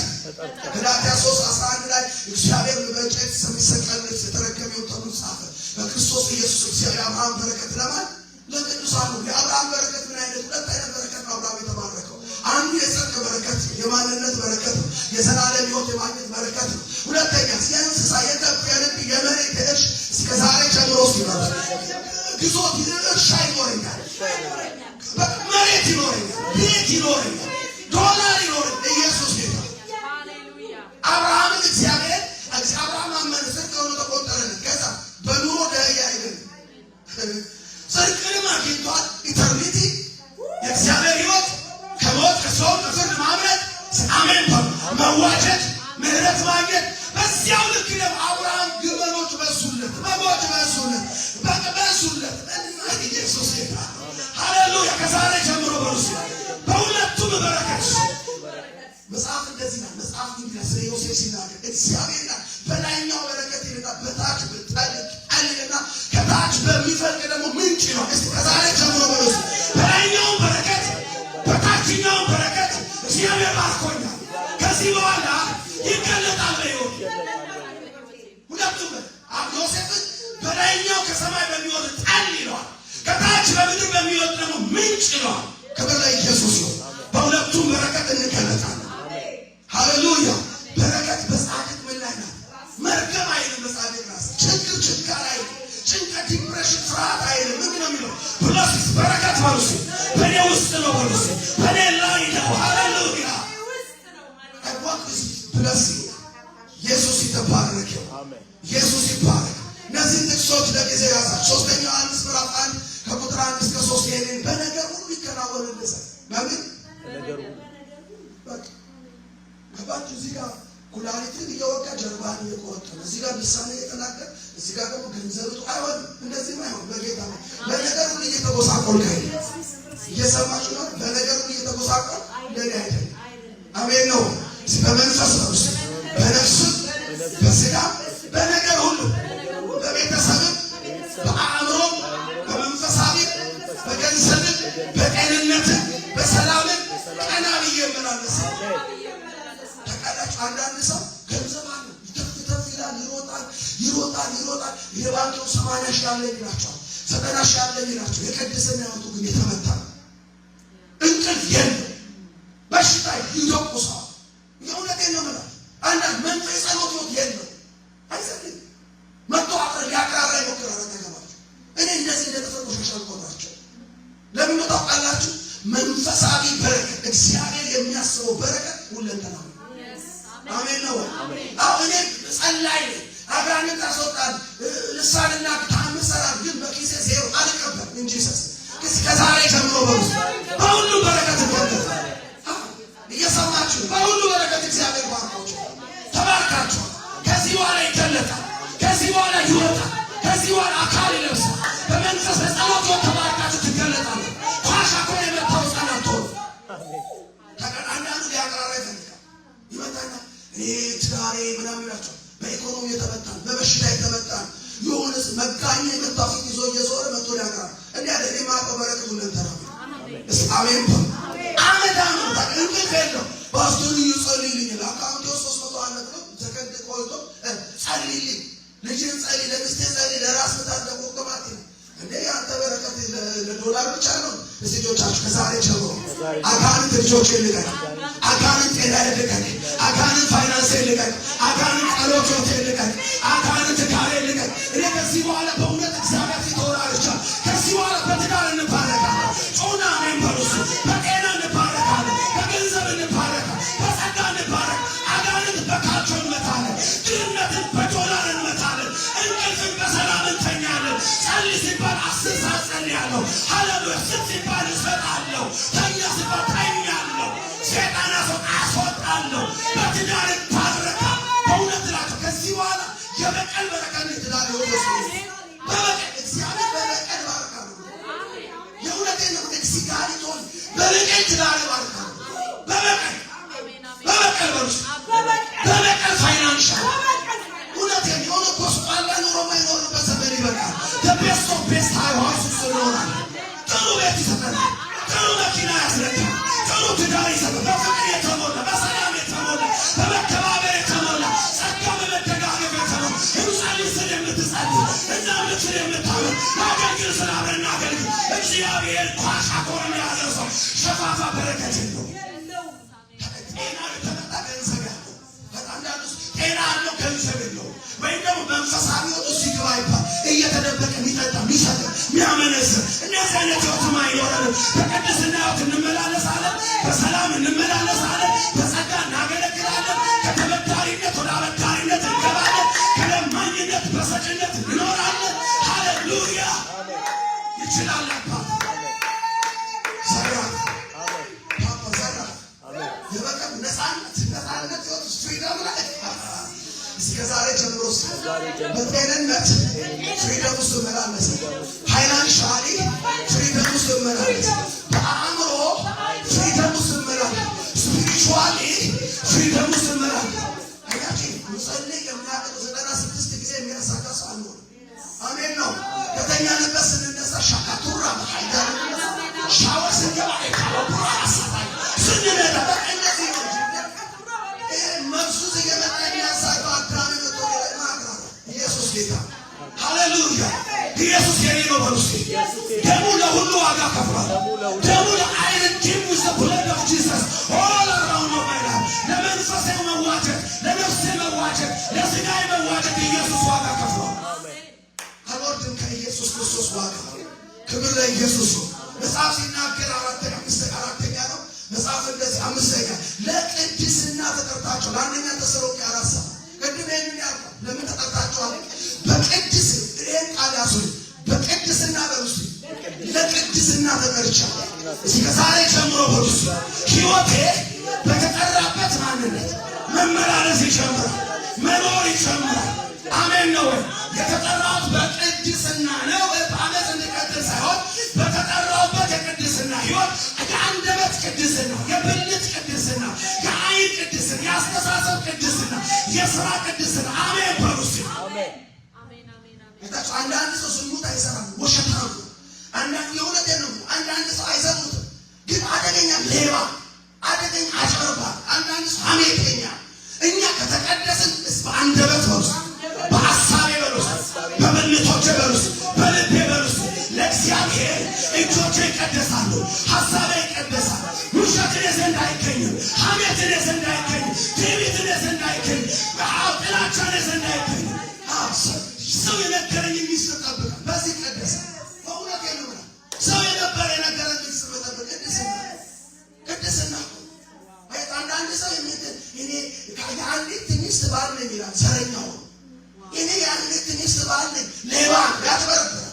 ገላትያ 3:11 ላይ እግዚአብሔር በእንጨት የሚሰቀልለት የተረከመው ተብሎ ጻፈ በክርስቶስ ኢየሱስ እግዚአብሔር አብርሃም በረከት ለማን ለቅዱሳኑ የአብርሃም በረከት ምን አይነት ሁለት አይነት በረከት ነው አብርሃም የተባረከው አንዱ የጽድቅ በረከት የማንነት በረከት ነው የዘላለም ሕይወት የማግኘት በረከት ነው ሁለተኛ የእንስሳ የከብት የልብ የመሬት እርሻ እስከ ዛሬ ጀምሮ ሲኖር ግዞት እርሻ ይኖረኛል መሬት ይኖረኛል ቤት ይኖረኛል ዶላር ይኖረኛል ኢየሱስ ጌታ ሃሌሉያ አብርሃምን እግዚአብሔር አብርሃም አመነ ጽድቅ ሆኖ ተቆጠረለት ከዛ በኑሮ ደህያ አይደለም ጽድቅንም አግኝቷል ኢተርኒቲ የእግዚአብሔር ሕይወት ከሞት ከሰው ከፍርድ ማምለጥ አሜን መዋጀት ምህረት ማግኘት በዚያው ልክ ደግሞ አብርሃም ግመሎች በሱለት በጎች በሱለት በሱለት ኢየሱስ ጌታ ሃሌሉያ ከዛሬ ጀምሮ በሩስ በሁለቱም በረከት መጽሐፍ እንደዚህ ነው መጽሐፍ ግን ስለ ዮሴፍ ሲናገር እግዚአብሔር በላይኛው በረከት ይልና በታች በጠልቅና ከታች በሚፈልቅ ደግሞ ምንጭ ነው እስቲ ከዛሬ ጀምሮ በሩስ በላይኛው በረከት በታችኛው በረከት እግዚአብሔር ባርኮኛል ከዚህ በኋላ ይገለጣል በሕይወት ሁለቱም ዮሴፍ በላይኛው ከሰማይ በሚወርድ ጠል ይለዋል ከታች በምድር በሚወርድ ደግሞ ምንጭ ይለዋል ክብር ለኢየሱስ ነው በሁለቱም በረከት እንገለጣለን ሃሌሉያ በረከት በጻድቅ ምን ላይ ናት መርገም አይልም በጻድቅ ራስ ችግር አይልም ጭንቀት ዲፕሬሽን ፍርሃት አይልም ምን ነው የሚለው ፕለስ በረከት ማለት በእኔ ውስጥ ነው ማለት በእኔ ላይ ነው ሃሌሉያ ፕለስ ኢየሱስ ይባረክ ኢየሱስ ይባረክ እነዚህ ጥቅሶች ለጊዜ ያዛል ሶስተኛው ዮሐንስ ምዕራፍ 1 ከቁጥር 1 እስከ 3 ይሄንን በነገር ሁሉ ይከናወንልህ ለምን በነገር ሁሉ በቃ ከባችሁ እዚህ ጋር ኩላሊትን እየወጋ ጀርባን እየቆረጠ እዚህ ጋር ልሳን እየተናገረ እዚህ ጋር ደግሞ ገንዘብ አይሆንም እንደዚህ አይሆን በጌታ ነው በነገር ሁሉ እየተጎሳቆልክ አይደል እየሰማችሁ ነው በነገር ሁሉ እየተጎሳቆል ለኔ አይደል አሜን ነው በመንፈስ ነው በነፍስ በስጋ በነገር ሁሉ በቤተሰብ በአእምሮ በመንፈሳዊ በገንዘብ በጤንነት በሰላም ቀና ብዬ ተቀዳጭ አንዳንድ ሰው ገንዘብ አለ ይተፍተፍ ይላል ይሮጣል የባንኩ 80 ሺህ አለ ይላቸው 90 ሺህ አለ ይላቸው የቅድስና ያወጡ ግን የተመታ እንቅልፍ የለም በሽታ ይደቁሳል የእውነቴን ነው ማለት አንዳንድ መንፈስ ጸሎት ነው የለም አይሰልም መጥቶ አጥር ያቀራራ ይሞክራል ተገባችሁ እኔ እንደዚህ እንደተፈጠሩ ሸሽልቆናቸው ለምን ነው ታውቃላችሁ መንፈሳዊ በረከት እግዚአብሔር የሚያስበው በረከት ሁለንተናው አሜን ነው አሁን ጸላይ አጋንንት አስወጣል ልሳንና ታምሰራል ግን በኪሴ ዜሮ አልቀበል እንጂ ሰስ ከዛሬ ጀምሮ በሁሉ በረከት ይወጣል እየሰማችሁ በሁሉ በረከት እግዚአብሔር ባርኮች ተባርካችሁ ከዚህ በኋላ ይገለጣል ከዚህ በኋላ ይወጣል ከዚህ በኋላ አካል ይለብሳል በመንፈስ በጸሎት ተባርካችሁ ትገለጣል ኳሻ ኮኔ መታወጣናቶ አንዳንዱ ሊያቀራራ ይፈልጋል ይመጣና ትዳሬ ምናምን ይላቸው በኢኮኖሚ የተመታን በበሽታ የተመታን የሆነስ መጋኛ የመጣፊት ይዞ እየዞረ መጥቶ ሊያቀራራ እንዲህ ያለ ማቀው በረከቱ ለንተራ አሜን አመዳም እንቅልፍ የለው ፓስተሩ ይጸልይልኝ አካውንት 300 አለ ብሎ ዘከንድ ቆይቶ ጸልይልኝ ልጅን ጸልይ ለሚስቴ ጸልይ ለራስ ተታደቁ ቅባት እንደ ያንተ በረከት ለዶላር ብቻ ነው ልጆቻችሁ ከዛሬ ጀምሮ አጋንንት ልጆች ይልቀቅ አጋንንት ጤና ይልቀቅ አጋንንት ፋይናንስ ይልቀቅ አጋንንት ጸሎት ይልቀቅ አጋንንት ካሬ ይልቀቅ እኔ ከዚህ በኋላ በእውነት እግዚአብሔር ይተወራለች ከዚህ በኋላ በትዳር እንባረካለን ጾና አሜን በሩስ በጤና እንባረካለን በገንዘብ እንባረካለን በጸጋ እንባረክ አጋንንት በካልቾ እንመታለን ድህነትን በዶላር እንመታለን እንቅልፍን በሰላም እንተኛለን ጸልይ ሲባል 10 ሰዓት ጸልያለሁ ሃሌሉያ ሲባል እሰጣለሁ ተኛ ሲባል ተኛለሁ ሰይጣን አስወጣለሁ በትዳር ባረካ በእውነት ላቸው ከዚህ በኋላ የበቀል በረከት ትዳር ይወስዱ በበቀል እግዚአብሔር በበቀል ባረካ የእውነቴን ነው እግዚአብሔር በበቀል ትዳር ባረካ በበቀል በሩስ በበቀል ፋይናንሻል እንሆናለን። ጥሩ ቤት ይሰጠናል። ጥሩ መኪና ያስረዳል። ጥሩ ትዳር ይሰጠናል። በፍቅር የተሞላ በሰላም የተሞላ በመከባበር የተሞላ ጸጋ በመደጋገፍ የተሞላ እንጸልይ ስል የምትጸልይ እናምልክ ስል የምታምር አገልግል ስል አብረን እናገልግል። እግዚአብሔር ኳሻኮር ያዘሰው ሸፋፋ በረከት የለው። ጤና የተመጣ ገንዘብ ያለው አንዳንዱ ጤና አለው ገንዘብ የለው። ወይም ደግሞ መንፈሳዊ ወጡ ሲግባ ይባል እየተደበቀ የሚጠጣ የሚሰጥ የሚያመነዝር እነዚህ አይነት ህይወትም አይኖረንም። በቅድስና ህይወት እንመላለሳለን። በሰላም እንመላለሳለን። በጸጋ እናገለግላለን። ከተበዳሪነት ወደ አበዳሪነት እንገባለን። ከለማኝነት በሰጭነት እንኖራለን። ሃሌሉያ! ይችላል አባት ዘራፍ ፓፓ ዘራፍ የበቀም ነፃነት ህይወት ፍሪደም ላይ እስከ ዛሬ ጀምሮ በጤንነት ፍሪደም ውስጥ መላለስ፣ ፋይናንሻሊ ፍሪደም ውስጥ መላለስ፣ በአእምሮ ፍሪደም ውስጥ መላለስ፣ ስፒሪቹዋሊ ፍሪደም ውስጥ መላለስ። አያችሁ ሙጸልይ የሚያቀር 96 ጊዜ የሚያሳካ ሰው አልሆነ። አሜን ነው። ከተኛንበት ስንነሳ ሻካቱራ በሃይዳር ሻወር ስንገባ አይካወራ አሳታይ ስንነዳ በእነዚህ ነው መፍሱስ እየመጣ የሚያሳየው አዳም መጥቶ ለማግራ ኢየሱስ ጌታ ሃሌሉያ! ኢየሱስ የኔ ነው በሉስ። ደሙ ለሁሉ ዋጋ ከፍሏል። ደሙ ለአይን ዲም with the blood of Jesus all around of my life። ለመንፈሴ መዋጀት፣ ለነፍሴ መዋጀት፣ ለስጋዬ መዋጀት ኢየሱስ ዋጋ ከፍሏል። አልወርድም ከኢየሱስ ክርስቶስ ዋጋ። ክብር ለኢየሱስ። መጽሐፍ ሲናገር አራተኛ ነው መጽሐፍ እንደዚህ አምስተኛ ለቅድስና ተጠርታችሁ ለአንደኛ ተሰሎንቄ 4 ቅድም ይሄንን ያልኩት ለምን ተጠርታችኋል? በቅድስና ይሄን ቃል ያዙ። በቅድስና በሩስ ለቅድስና ተጠርቻለሁ። እስከ ዛሬ ጀምሮ በሩስ ሕይወቴ በተጠራበት ማንነት መመላለስ ይጀምራል፣ መኖር ይጀምራል። አሜን ነው ወይ? የተጠራሁት በቅድስና ነው። በአመት እንድቀድስ ሳይሆን በተጠራሁበት የቅድስና ሕይወት የአንደበት ቅድስና፣ የብልት ቅድስና፣ የአይን ቅድስና፣ የአስተሳሰብ ቅድስና፣ የሥራ ቅድስና። አሜን በሉስ። አሜን አሜን አሜን። አንዳንድ ሰው ዝሙት አይሰራም፣ ወሸታም ነው። አንዳንድ የእውነት ነው። አንዳንድ ሰው አይዘሙትም፣ ግን አደገኛ ሌባ፣ አደገኛ አጭበርባሪ፣ አንዳንድ ሰው ሐሜተኛ። እኛ ከተቀደስን በአንደበት በሉስ፣ በሐሳቤ በሉስ፣ በብልቶቼ በሉስ፣ በልቤ በሉስ ለእግዚአብሔር እጆቼ ይቀደሳሉ፣ ሐሳቤ ይቀደሳል። ውሸት እኔ ዘንድ አይገኝም፣ ሐሜት እኔ ዘንድ አይገኝም፣ ትዕቢት እኔ ዘንድ አይገኝም፣ ጥላቻ እኔ ዘንድ አይገኝም። ሰው የነገረኝ ሚስት ጠብቃል፣ በዚህ ይቀደሳል። በእውነት የለም ሰው የነበረ የነገረኝ ሚስት መጠበቅ ቅድስና። አንዳንድ ሰው እኔ የአንዲት ሚስት ባል ነኝ ይላል፣ ዘረኛው። እኔ የአንዲት ሚስት ባል ነኝ፣ ሌባ ያጭበረብራል፣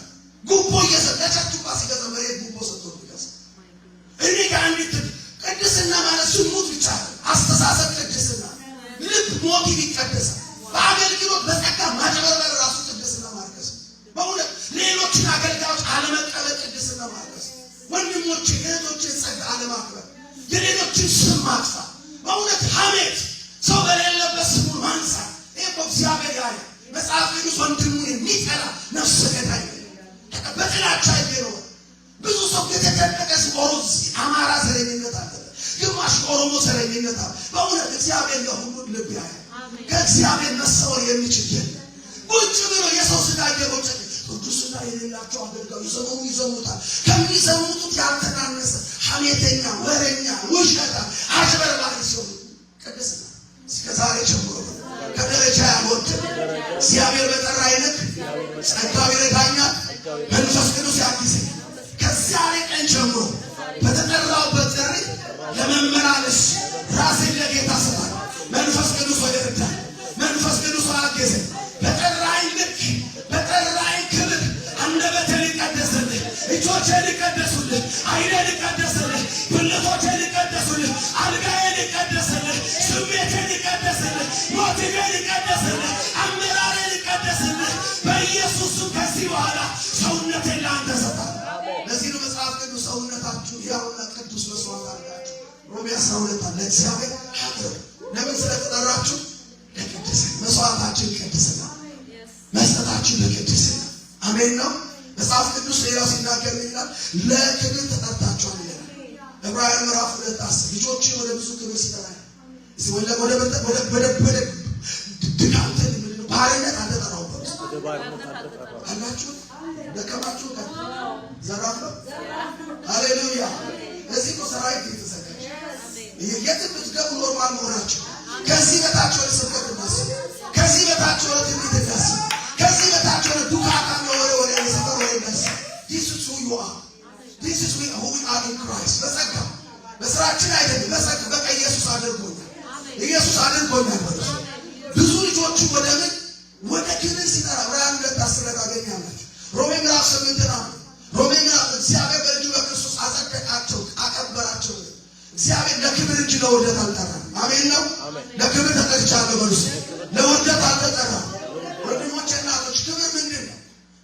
ጉቦ እየሰጠቻችሁ ኳስ ይገዛ መሬት ጉቦ ሰጥቶ ይገዛ። እኔ ከአንዲት ቅድስና ማለት ዝሙት ብቻ ነው። አስተሳሰብ ቅድስና፣ ልብ ሞቲቭ ይቀደሳል። በአገልግሎት በጸጋ ማጭበርበር ራሱ ቅድስና ማርከስ። በእውነት ሌሎችን አገልጋዮች አለመቀበል ቅድስና ማርከስ። ወንድሞችን እህቶችን ጸጋ አለማክበር፣ የሌሎችን ስም ማጥፋት። በእውነት ሐሜት፣ ሰው በሌለበት ስሙን ማንሳት። ይህ እግዚአብሔር ያለ መጽሐፍ ቅዱስ ወንድሙን የሚጠላ ነፍሰ ገዳይ በጥላቻ ይገረው። ብዙ ሰው የተደበቀ ሲኦሮስ አማራ ዘረኝነት አለ፣ ግማሽ ኦሮሞ ዘረኝነት አለ። በእውነት እግዚአብሔር ለሁሉ ልብ ያያል። ከእግዚአብሔር መሰወር የሚችል የለም። ቁጭ ብሎ የሰው ስጋ እየቦጨ ቅዱስና የሌላቸው አገልጋዮች ይዘሙታል። ከሚዘሙቱት ያልተናነሰ ሐሜተኛ፣ ወረኛ፣ ውሸታ፣ አጭበርባሪ ሲሆኑ ቅድስና እስከ ዛሬ ጀምሮ ከደረጃ ያልወድም። እግዚአብሔር በጠራ አይነት ጸጋው ይረዳኛል፣ መንፈስ ቅዱስ ያግዘኛል። ከዚያ ቀን ጀምሮ በተጠራሁበት ጥሪ ለመመላለስ ራሴን ለጌታ ሰጣለሁ። መንፈስ ቅዱስ ወደረዳኝ፣ መንፈስ ቅዱስ አገዘኝ። በጠራኝ ልክ፣ በጠራኝ ክብር አንደበቴ ሊቀደስልህ፣ እጆቼ ሊቀደሱልህ፣ ዓይኔ ሊቀደስልህ፣ ብልቶቼ ሊቀደሱልህ፣ አልጋዬ ሊቀደስልህ፣ ስሜቴ ሊቀደስልህ፣ ሞቲቬ ሊቀደስልህ፣ አመራሬ ሊቀደስልህ በኢየሱስ ስም ከዚህ በኋላ ሰውነቴን ለአንተ ሰጣለሁ። ለዚህ ነው መጽሐፍ ቅዱስ ሰውነታችሁ ሕያውና ቅዱስ መስዋዕት አድርጋችሁ ሮሜ 12 ለእግዚአብሔር አቅርቡ። ለምን ስለተጠራችሁ? ለቅድስና። መስዋዕታችን ቅድስና፣ መስጠታችን ለቅድስና። አሜን ነው መጽሐፍ ቅዱስ ሌላው ሲናገር ይላል ለክብር ተጠርታችኋል ይላል። ዕብራውያን ምዕራፍ 2:10 ልጆችን ወደ ብዙ ክብር ሲጠራ ወደ ድካምትን ባርነት አልተጠራሁበት አላችሁ ደከማችሁ ዘራፍ ነው። ሃሌሉያ። እዚህ እኮ ሰራዊት የተዘጋጀ የትም ብትገቡ ኖርማል መሆናችሁ ከዚህ በታች ወደ ስብከት እናስብ፣ ከዚህ በታች ወደ ትንቢት እናስብ፣ ከዚህ በታች ወደ ዱካካም ወደ ሰፈር ወደ እናስብ። This is who you are. This is who we are in Christ. በጸጋ በስራችን አይደለም፣ በጸጋ በቃ ኢየሱስ አድርጎኛል፣ ኢየሱስ አድርጎኛል። ብዙ ልጆቹ ወደ ምን ወደ ክብር ሲጠራ ዕብራውያን 2:10 ታገኛላችሁ። ሮሜ ምዕራፍ 8 ነው። ሮሜ ምዕራፍ እግዚአብሔር በልጁ በክርስቶስ አጸደቃቸው፣ አከበራቸው። እግዚአብሔር ለክብር እንጂ ለውርደት አልጠራም። አሜን ነው። ለክብር ተጠርቻለሁ በሉስ፣ ለውርደት አልተጠራም። ወንድሞቼ እናቶች፣ ክብር ምንድን ነው?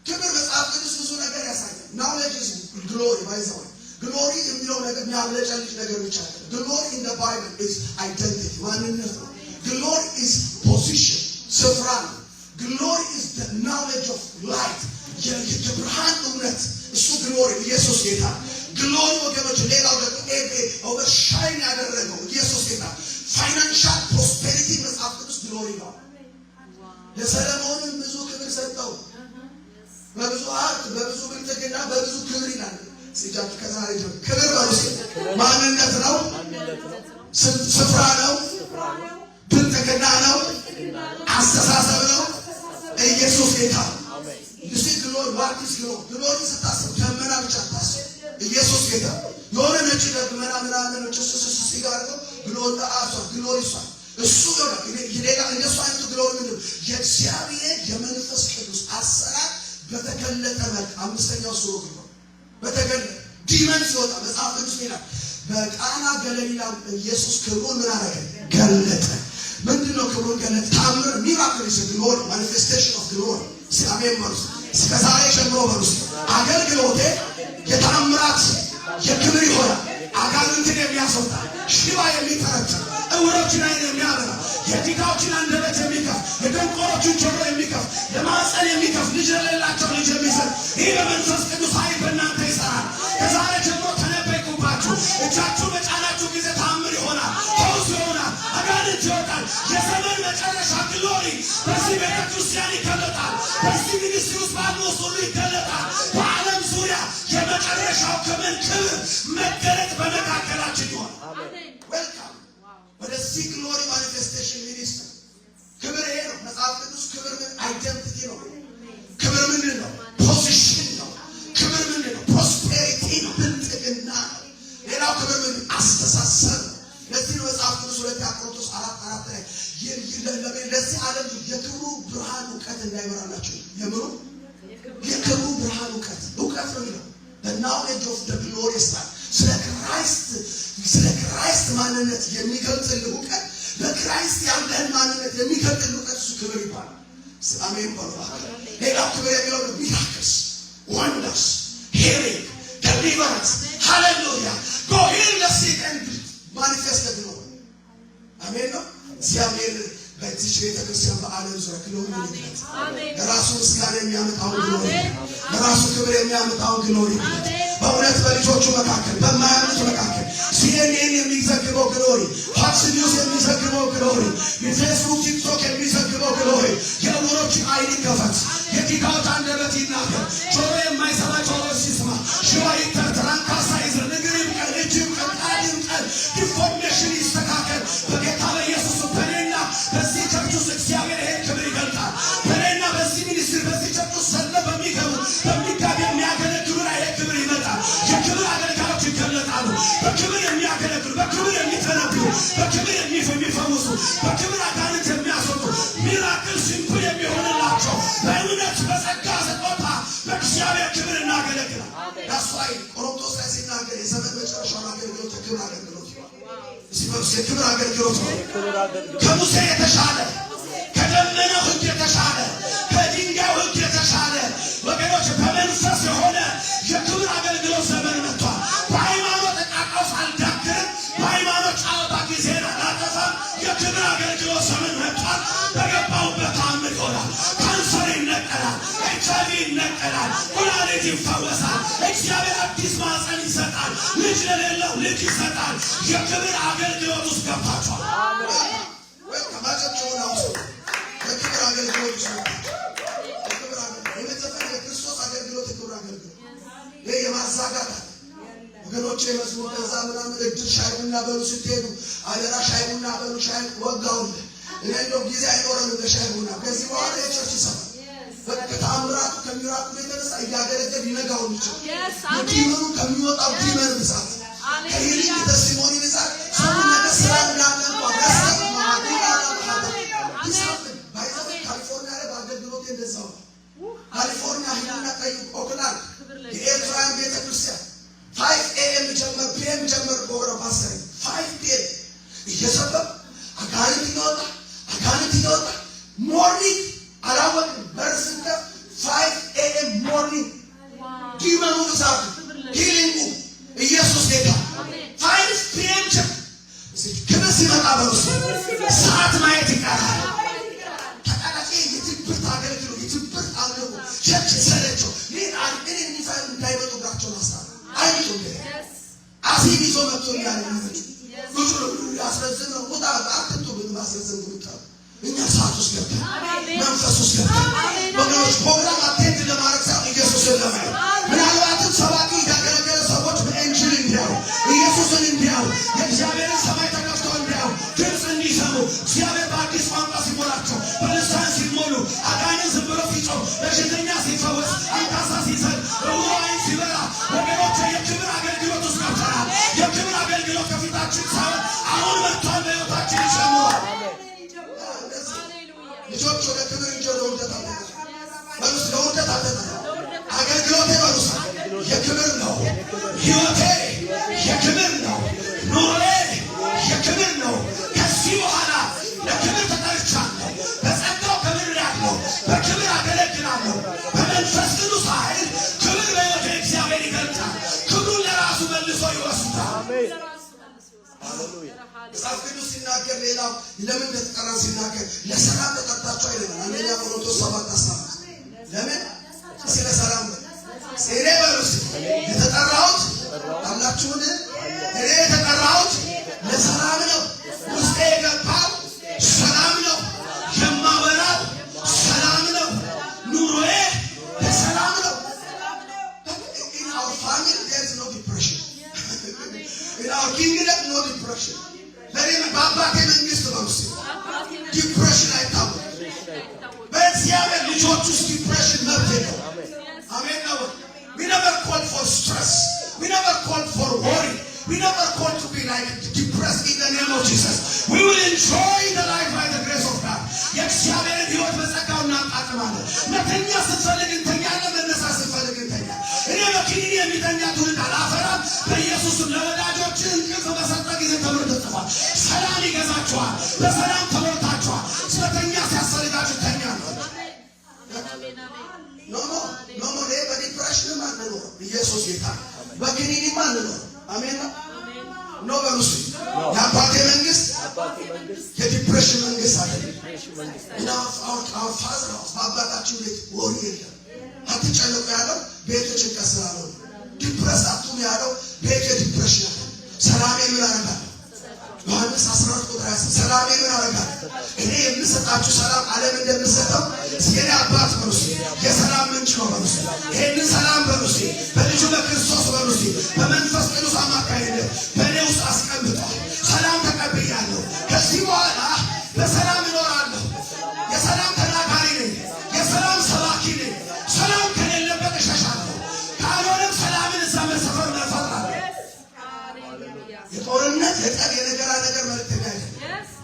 ክብር መጽሐፍ ቅዱስ ብዙ ነገር ያሳያል። ናውሌጅ ኢዝ ግሎሪ ባይዘው ግሎሪ የሚለው ነገር የሚያብለጨልጭ ነገር ብቻ አይደለም። ግሎሪ ኢን ዘ ባይብል ኢዝ አይደንቲቲ ማንነት ነው። ግሎሪ ኢዝ ፖዚሽን ስፍራ ነው። ግሎሪ ኢዝ ዘ ናውሌጅ ኦፍ ላይት የብርሃን እውነት እሱ ግሎሪ ኢየሱስ ጌታ ግሎሪ ወገኖች። ሌላው ደግሞ ኦቨርሻይን ያደረገው ኢየሱስ ጌታ ፋይናንሻል ፕሮስፔሪቲ መጽሐፍ ቅዱስ ግሎሪ ነው። ለሰለሞንም ብዙ ክብር ሰጠው፣ በብዙ ሀብት በብዙ ብልጥግና በብዙ ክብር ይላል። ሲጃችሁ ከዛሬ ጀምሮ ክብር በሩስ ማንነት ነው፣ ስፍራ ነው፣ ብልጥግና ነው፣ አስተሳሰብ ነው። ኢየሱስ ጌታ እሺ ግሎሪ ዋርቲስ ግሎሪ ስታስብ ደመና ብቻ ታስብ። ኢየሱስ ጌታ የሆነ ነጭ ደመና ምናምን ጭስ ሲጋርተው ግሎሪ አሷ ግሎሪ እሷ እሱ ነው። ይሄጋ እንደሱ አይነቱ ግሎሪ ምንድነው? የእግዚአብሔር የመንፈስ ቅዱስ አሰራር በተገለጠ መልክ አምስተኛው ሱሩት ነው። በተገለጠ ዲመን ሲወጣ መጽሐፍ ቅዱስ ይላል በቃና ገሊላ ኢየሱስ ክብሩን ምን አደረገ? ገለጠ። ምንድነው ክብሩን ገለጠ? ታምር ሚራክል ኢዝ ግሎሪ ማኒፌስቴሽን ኦፍ ግሎሪ። አሜን በሉ። እስከዛሬ ጀምሮ በሉ አገልግሎቴ የታምራት የክብር ይሆናል። አጋንንትን የሚያስወጣ ሽባ የሚተረታ እውሮችን ዓይን የሚያበራ የዲዳዎችን አንደበት የሚከፍት የደንቆሮችን ጆሮ የሚከፍት ለማህፀን የሚከፍት ልጅ የሌላቸው ልጅ የሚሰጥ ይህ በመንፈስ ቅዱስ ኃይል በእናንተ ይሰራል። ከዛሬ ጀምሮ ተነበይኩባችሁ። እጃችሁ በጫናችሁ ጊዜ ታምር ይሆናል፣ ፈውስ ይሆናል፣ አጋንንት ይወጣል። የዘመን መጨረሻ ግሎሪ በዚህ ቤተ ክርስቲያን ይገለጣል። በዚህ ሚኒስትሪ ውስጥ ባሉ ሁሉ ይገለጣል። በዓለም ዙሪያ የመጨረሻው ክብር መገለጥ በመካከላችን ይሆናል። ዌልካም ወደዚህ ግሎሪ ማኒፌስቴሽን ሚኒስትሪ። ክብር ይሄ ነው። መጽሐፍ ቅዱስ ክብር ምን አይደንቲቲ ነው። ክብር ምንድን ነው? ፖዚሽን ነው። ክብር ምንድን ነው? ፕሮስፔሪቲ ነው፣ ብልጥግና ነው። ሌላው ክብር ምን አስተሳሰብ ነው። ለዚህ ነው መጽሐፍ ቅዱስ 2 ቆሮንቶስ 4:4 ላይ ለዚህ ዓለም የክብሩ ብርሃን እውቀት እንዳይበራላችሁ የክብሩ ብርሃን እውቀት ነው የሚለው the knowledge of the glorious light ስለ ክራይስት ማንነት የሚገልጽልህ እውቀት፣ በክራይስት ያለህን ማንነት የሚገልጽልህ እውቀት እሱ ክብር ይባላል። አሜን በሉ። ሌላው ክብር የሚለው ሚራክልስ ወንደርስ ሂሊንግ ዴሊቨረንስ ሃሌሉያ go heal the sick and manifest the glory። አሜን ነው። እግዚአብሔር በዚህ ቤተክርስቲያን በዓለም ዙሪያ ግሎሪ ይገለጥ። ለራሱ ምስጋና የሚያመጣውን ግሎሪ፣ ለራሱ ክብር የሚያመጣውን ግሎሪ በእውነት በልጆቹ መካከል በማያምኑት መካከል CNN የሚዘግበው ግሎሪ፣ ፎክስ ኒውስ የሚዘግበው ግሎሪ፣ የፌስቡክ ቲክቶክ የሚዘግበው ግሎሪ። የዕውሮችን ዓይን ይከፈት፣ የዲዳዎች አንደበት ይናገር፣ ጆሮ የማይሰማ ጆሮ ሲስማ፣ ሽባ ይተርተር፣ አንካሳ ይዝር፣ እግር ይብቀል፣ እጅ ይብቀል፣ ጣት ይብቀል፣ ዲፎርሜሽን ይስተካከል በጌታ በኢየሱስ በኔና በዚህ ቸርች ውስጥ እግዚአብሔር ይሄን ክብር ይገልጣል። በኔና በዚህ ሚኒስትሪ በዚህ ቸርች ውስጥ ሰለ በሚገቡ በሚጋቢ የሚያገለግሉ ላይ ይሄ ክብር ይመጣል። የክብር አገልጋዮች ይገለጣሉ። በክብር የሚያገለግሉ፣ በክብር የሚተነብዩ፣ በክብር የሚፈውሱ፣ በክብር አጋንንት የሚያስወጡ ሚራክል ሲምፕል የሚሆንላቸው በእምነት በጸጋ ስጦታ በእግዚአብሔር ክብር እናገለግላል። ዳስዋይ ቆሮንቶስ ላይ ሲናገር የዘመን መጨረሻውን አገልግሎት የክብር አገልግሎት ይባላል። የክብር አገልግሎት ነው። ከሙሴ የተሻለ፣ ከደመናው ሕግ የተሻለ፣ ከድንጋዩ ሕግ የተሻለ ወገኖች በመንፈስ የሆነ የክብር አገልግሎት ዘመን መጥቷል። በሃይማኖት ዕቃቃው አልዳክርም፣ በሃይማኖት ጨዋታ ጊዜ አላጠፋም። የክብር አገልግሎት ዘመን መጥቷል። በገባሁበት ተአምር ይሆናል። ካንሰር ይነቀላል፣ HIV ይነቀላል፣ ኩላሊት ይፈወሳል። እግዚአብሔር አዲስ ማህፀን ይሰጣል። ልጅ ለሌለው ልጅ ይሰጣል። የክብር አገልግሎት ውስጥ ገብታችኋል። ወይ ከማጨብጨቡ ነው የክብር አገልግሎት ውስጥ የክብር አገልግሎት የመዘፈን የክርስቶስ አገልግሎት የክብር አገልግሎት ይሄ የማዛጋት ወገኖቼ መስሙር ከዛ ምናምን እድል ሻይ ቡና በሉ ስትሄዱ አደራ ሻይ ቡና በሉ ሻይ ወጋውን እኔ እንደው ጊዜ አይኖረንም ለሻይ ቡና ከዚህ በኋላ የቸርች ይሰማል። በተአምራቱ ከሚራክሉ የተነሳ እያገለገል ይነጋውን ይችላል። ዲመኑ ከሚወጣው ዲመን ብዛት ከሄሊንግ ተስቲሞኒ ብዛት ሰው ነገ ስራ እንዳለ እንኳን ረስተው ካሊፎርኒያ ላይ በአገልግሎት እንደዛው ካሊፎርኒያ ሂዱና ጠይቁ። ኦክላንድ የኤርትራውያን ቤተክርስቲያን 5 AM ጀመር PM ጀመር ፕሮግራም አሰሪ 5 PM እየሰበክ አጋንንት ይወጣ ሞርኒንግ አላወቅም በርስንከ 5 AM ሞርኒንግ ዲመኑ ብዛቱ ሂሊንጉ ኢየሱስ ጌታ 5 PM ክብር ሲመጣ በሩስ ሰዓት ማየት ይቀራል። ተቃላቂ የትብርት አገልግሎት የትብርት አምልኮ ቸርች ሰለቸው ይህን አድን የሚፋይ እንዳይመጡባቸው ማስታወቅ አይቶ አሲድ ይዞ መጥቶ ያለነች ብዙ ያስረዝም ነው ወጣ አጥቶ በማስረዝም ጉታ እኛ ሰዓት ውስጥ ገብተን መንፈስ ውስጥ ገብተን ወገኖች ፕሮግራም አቴንድ ለማድረግ ሳይሆን ኢየሱስን ለማየት ምናልባትም ሰባኪ ያገለገለ ሰዎች በእንጅል እንዲያው ኢየሱስን እንዲያው የእግዚአብሔርን ሰማይ ተከፍቶ እንዲያው ድምፅ እንዲሰሙ እግዚአብሔር በአዲስ ቋንቋ ሲሞላቸው በልሳን ሲሞሉ አጋንንት ዝም ብሎ ሲጮህ በሽተኛ ሲፈወስ አንካሳ ሲሰጥ በውሃይን ሲበራ ወገኖች የክብር አገልግሎት ውስጥ ገብተናል። የክብር አገልግሎት ከፊታችን ሳይሆን አሁን መጥቷል። በሕይወታችን ይጨምራል። ልጆች ወደ ክብር እንጂ ወደ ውርደት አልተጠሩ። በሉስ ለውርደት አልተጠሩ። አገልግሎቴ በሉስ የክብር ነው። ሕይወቴ የክብር ነው። ኑሮዬ የክብር ነው። ከዚህ በኋላ ለክብር ተጠርቻለሁ። በጸጋው ከብሬአለሁ። በክብር አገለግላለሁ። በመንፈስ ቅዱስ ኃይል ክብር በሕይወቴ እግዚአብሔር ይገልጣል። ክብሩን ለራሱ መልሶ ይወስዳል። መጽሐፍ ቅዱስ ሲናገር ሌላው ለምን እንደተጠራን ሲናገር ለሰላም ተጠርታችሁ አይደለም። አንደኛ ቆሮንቶስ 7:15 ለምን ስለ ሰላም እኔ በሉስ የተጠራሁት አላችሁን? እኔ የተጠራሁት ለሰላም ነው። ውስጤ የገባው ሰላም ነው። የማወራው ሰላም ነው። ኑሮዬ ለሰላም ነው። In our family there is no depression. In our kingdom no depression. ለኔ በአባቴ መንግስት በውስጥ ዲፕሬሽን አይታወቅም። በእግዚአብሔር ልጆች ውስጥ ዲፕሬሽን መብት የለውም። አሜን ነው። We never called for stress. We never called for worry. We never called to be like depressed in the name of Jesus. We will enjoy the life by the grace of God. የእግዚአብሔርን ሕይወት በጸጋው እናጣጥማለን። መተኛ ስትፈልግ እንተኛለን። መነሳት ስትፈልግ እንተኛለን። እኔ በኪኒን የሚተኛ ትውልድ አላፈራም። በኢየሱስም ለወዳጆች እንቅልፍ በሰጠ ጊዜ ተብሎ ተጽፏል። ሰላም ይገዛችኋል። በሰላም ተሞልታችኋል። ስለተኛ ሲያስፈልጋችሁ ተኛ ነው። ኖ በዲፕሬሽንም አንኖርም። ኢየሱስ ጌታ በኪኒንም አንኖርም። አሜን ነው። ኖ በሉስ የአባቴ መንግስት የዲፕሬሽን መንግስት አይደለም። እና ፋዘር በአባታችን ቤት ወሬ የለም። አትጨነቁ ያለው ቤት ጭንቀት ስላለው፣ ዲፕረስ አትሁኑ ያለው ቤት የዲፕሬሽን አለ። ሰላሜ ምን አደርጋለሁ? ዮሐንስ 12:20 ሰላሜ ምን አደርጋለሁ? እኔ የምሰጣችሁ ሰላም ዓለም እንደምሰጠው የኔ አባት በሉስ የሰላም ምንጭ ነው በሉስ። ይሄንን ሰላም በሉስ በልጁ በክርስቶስ በሉስ በመንፈስ ቅዱስ አማካይነት በእኔ ውስጥ አስቀምጧል። ሰላም ተቀብያለሁ። ከዚህ በኋላ በሰላም እኖራለሁ። የሰላም ተናጋሪ ነኝ። የሰላም ሰባኪ ነኝ። ሰላም ከሌለበት እሸሻለሁ። ካልሆነም ሰላምን እዛ መሰፈር እፈጥራለሁ። የጦርነት የጠብ የነገራ ነገር መልእክተኛ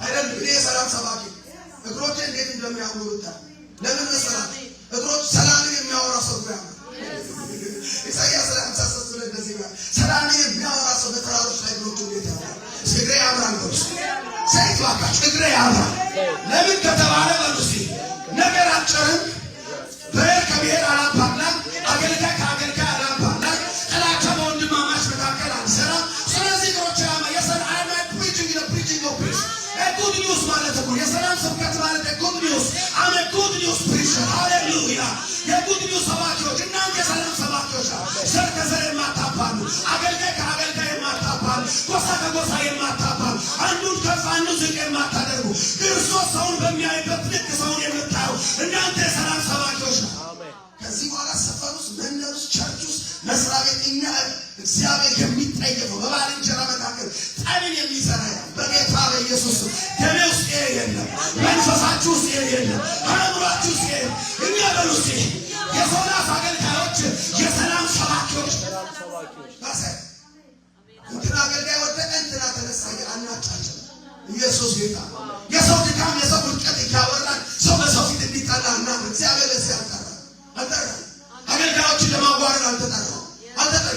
አይደለም። እኔ የሰላም ሰባኪ እግሮቼ እንዴት እንደሚያምሩ ብታይ ለምን መሰላት? እግሮች ሰላምን የሚያወራ ሰው ያምራል። ኢሳይያስ 53 ላይ እንደዚህ ይላል፣ ሰላምን የሚያወራ ሰው በተራሮች ላይ እግሮቹ እንዴት ያምራል። እግሬ ያምራል ነው ሰይፍ ባካች እግሬ ያምራል። ለምን ከተባለ በሉሲ ነገር አጭርም ብሔር ከብሔር አላባላም፣ አገልጋይ ከአገልጋይ አላባላም፣ ጥላቻ በወንድማማች መካከል አልሰራም። ስለዚህ እግሮቼ ጉድ ኒውስ ማለት እኮ የሰላም ስብከት ማለት ጉድ ኒውስ። አሜ ጉድ ኒውስ ፕሪቸር ሃሌሉያ የጉድ ኒውስ ሰባኪዎች እናንተ የሰላም ሰባኪዎች ናችሁ። ዘር ከዘር የማታባሉ፣ አገልጋይ ከአገልጋይ የማታባሉ፣ ጎሳ ከጎሳ የማታባሉ፣ አንዱን ከፍ አንዱን ዝቅ የማታደርጉ ክርስቶስ ሰውን በሚያይበት ልክ ሰውን የምታዩ እናንተ የሰላም ሰባኪዎች ናችሁ። ከዚህ በኋላ ሰፈር ውስጥ፣ መንደር ውስጥ፣ ቸርች ውስጥ፣ መስሪያ ቤት እኛ እግዚአብሔር የሚጠየፈው በባልንጀራ መካከል ጠብን የሚሰራ በጌታ በኢየሱስ ደሜ ውስጥ የለም፣ መንፈሳችሁ ውስጥ የለም፣ አእምሯችሁ ውስጥ የለም። እኛ በሉስ የሶላስ አገልጋዮች የሰላም ሰባኪዎች እንትና አገልጋይ ወደቀ እንትና ተነሳ አናጫጭም። ኢየሱስ ጌታ። የሰው ድካም የሰው ውድቀት እያወራን ሰው በሰው ፊት እንዲጠላ እና እግዚአብሔር ለዚህ አልጠራ አገልጋዮችን ለማዋረድ አልተጠራም።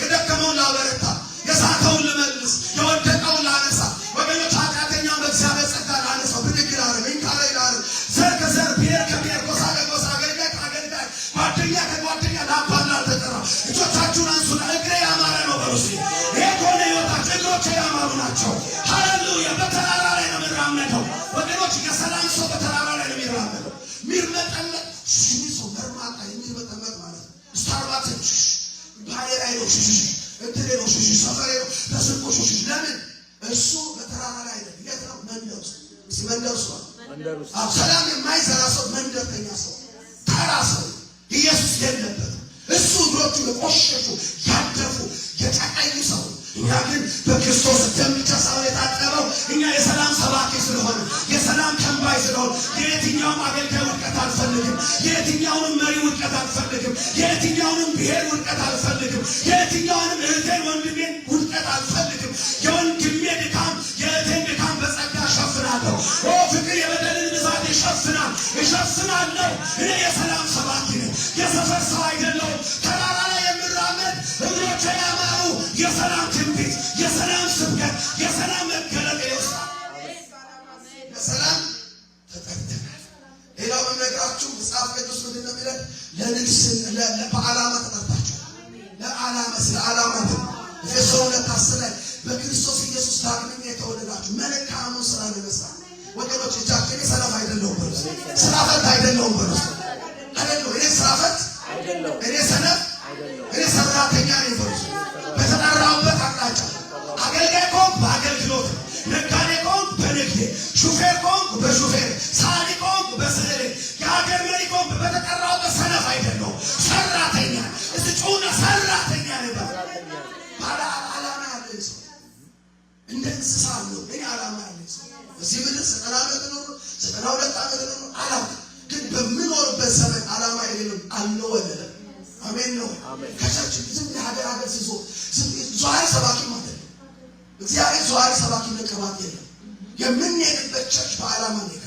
የደከመውን ላበረታ፣ የሳተውን ልመልስ፣ የወደቀውን ላነሳ፣ ወገኖች ኃጢአተኛውን በእግዚአብሔር ጸጋ ላነሳው፣ ብድግ ላረግ፣ እንካላ ላረግ፣ ዘር ከዘር ብሔር ከብሔር ጎሳ ከጎሳ አገልጋይ ከአገልጋይ ጓደኛ ከጓደኛ ላባላ አልተጠራም። እጆቻችሁን አንሱና እግሬ ያማረ ነው በሉስ። ይሄ ከሆነ ሕይወታችሁ እግሮቼ ያማሩ ናቸው። ሃሌሉያ። በተራራ ላይ ነው የምራመደው ወገኖች። የሰላም ሰው በተራራ ላይ ነው የሚራመደው። ሚርመጠመጥ ሰው መርማጣ የሚርመጠመጥ ማለት ስታርባክስ ባሌራይ ነው እንትኔ ነው ሰፈሬ ነው ተስቆ ለምን እሱ በተራራ ላይ አይደለም። የት ነው? መንደር ውስጥ። መንደር ውስጥ ሰላም የማይሰራ ሰው መንደርተኛ ሰው ተራ ሰው ኢየሱስ የለበት። እሱ እግሮቹ የቆሸሹ ያደፉ የጨቀዩ ሰው። እኛ ግን በክርስቶስ ደም ብቻ ሳይሆን የታጠበው እኛ የሰላም ሰባኪ ስለሆነ የሰላም ተንባይ ስለሆነ የየትኛውም አገልጋይ ውድቀት አልፈልግም። የየትኛውንም መሪ ውድቀት አልፈልግም። የየትኛውንም ብሔር ውድቀት አልፈልግም። የየትኛውንም እህቴን ወንድሜን ውድቀት አልፈልግም። የወንድሜ ድካም የእህቴን ድካም በጸጋ እሸፍናለሁ። ፍቅር የበደልን ብዛት ይሸፍናል፣ እሸፍናለሁ። እኔ የሰላም ሰባኪ ነኝ። የሰፈር ሰው አይደለሁም። ተራራ ላይ የምራመድ እግሮቼ ያማሩ የሰላም ትንቢት፣ የሰላም ስብከት፣ የሰላም መገለጥ ይወስዳል። ለሰላም ተጠርተናል። ሌላው በነገራችሁ መጽሐፍ ቅዱስ ምንድን ነው የሚለን? በዓላማ ተጠርታችኋል። ለዓላማ ስለ ዓላማ ነው። ኤፌሶን 2:10 ላይ በክርስቶስ ኢየሱስ ዳግመኛ የተወለዳችሁ መልካሙን ስራ ለመስራት ወገኖች። እጃችን ሰነፍ አይደለሁም በሉ። ስራ ፈት አይደለሁም በሉ። አይደለሁም። እኔ ስራ ፈት አይደለሁም። እኔ ሰነፍ እኔ ሰራተኛ ነኝ በሉ። በተጠራሁበት አቅጣጫ አገልጋይ ከሆንኩ በአገልግሎት፣ ነጋዴ ከሆንኩ በንግዴ፣ ሹፌር ከሆንኩ በሹፌር፣ ሰዓሊ ከሆንኩ በስዕሌ፣ የሀገር መሪ ከሆንኩ በተጠራሁበት ሰነፍ አይደለሁም። ሰራተኛ ጩና ሰራተኛ ነኝ። ዓላማ ያለኝ ሰው እንደ እንስሳ ነው። እኔ ዓላማ ያለኝ ሰው እዚህ ምድር 90 ዓመት ነው 92 ዓመት ነው አላውቅም፣ ግን በምኖርበት ዘመን ዓላማ የሌለው አልወለደም። አሜን ነው። ከቸርች ዝም ሀገር ሲዞር ዟሪ ሰባኪ ማለት ነው። እግዚአብሔር ዟሪ ሰባኪ መቀባት የለም። የምንሄድበት ቸርች በዓላማ ነው።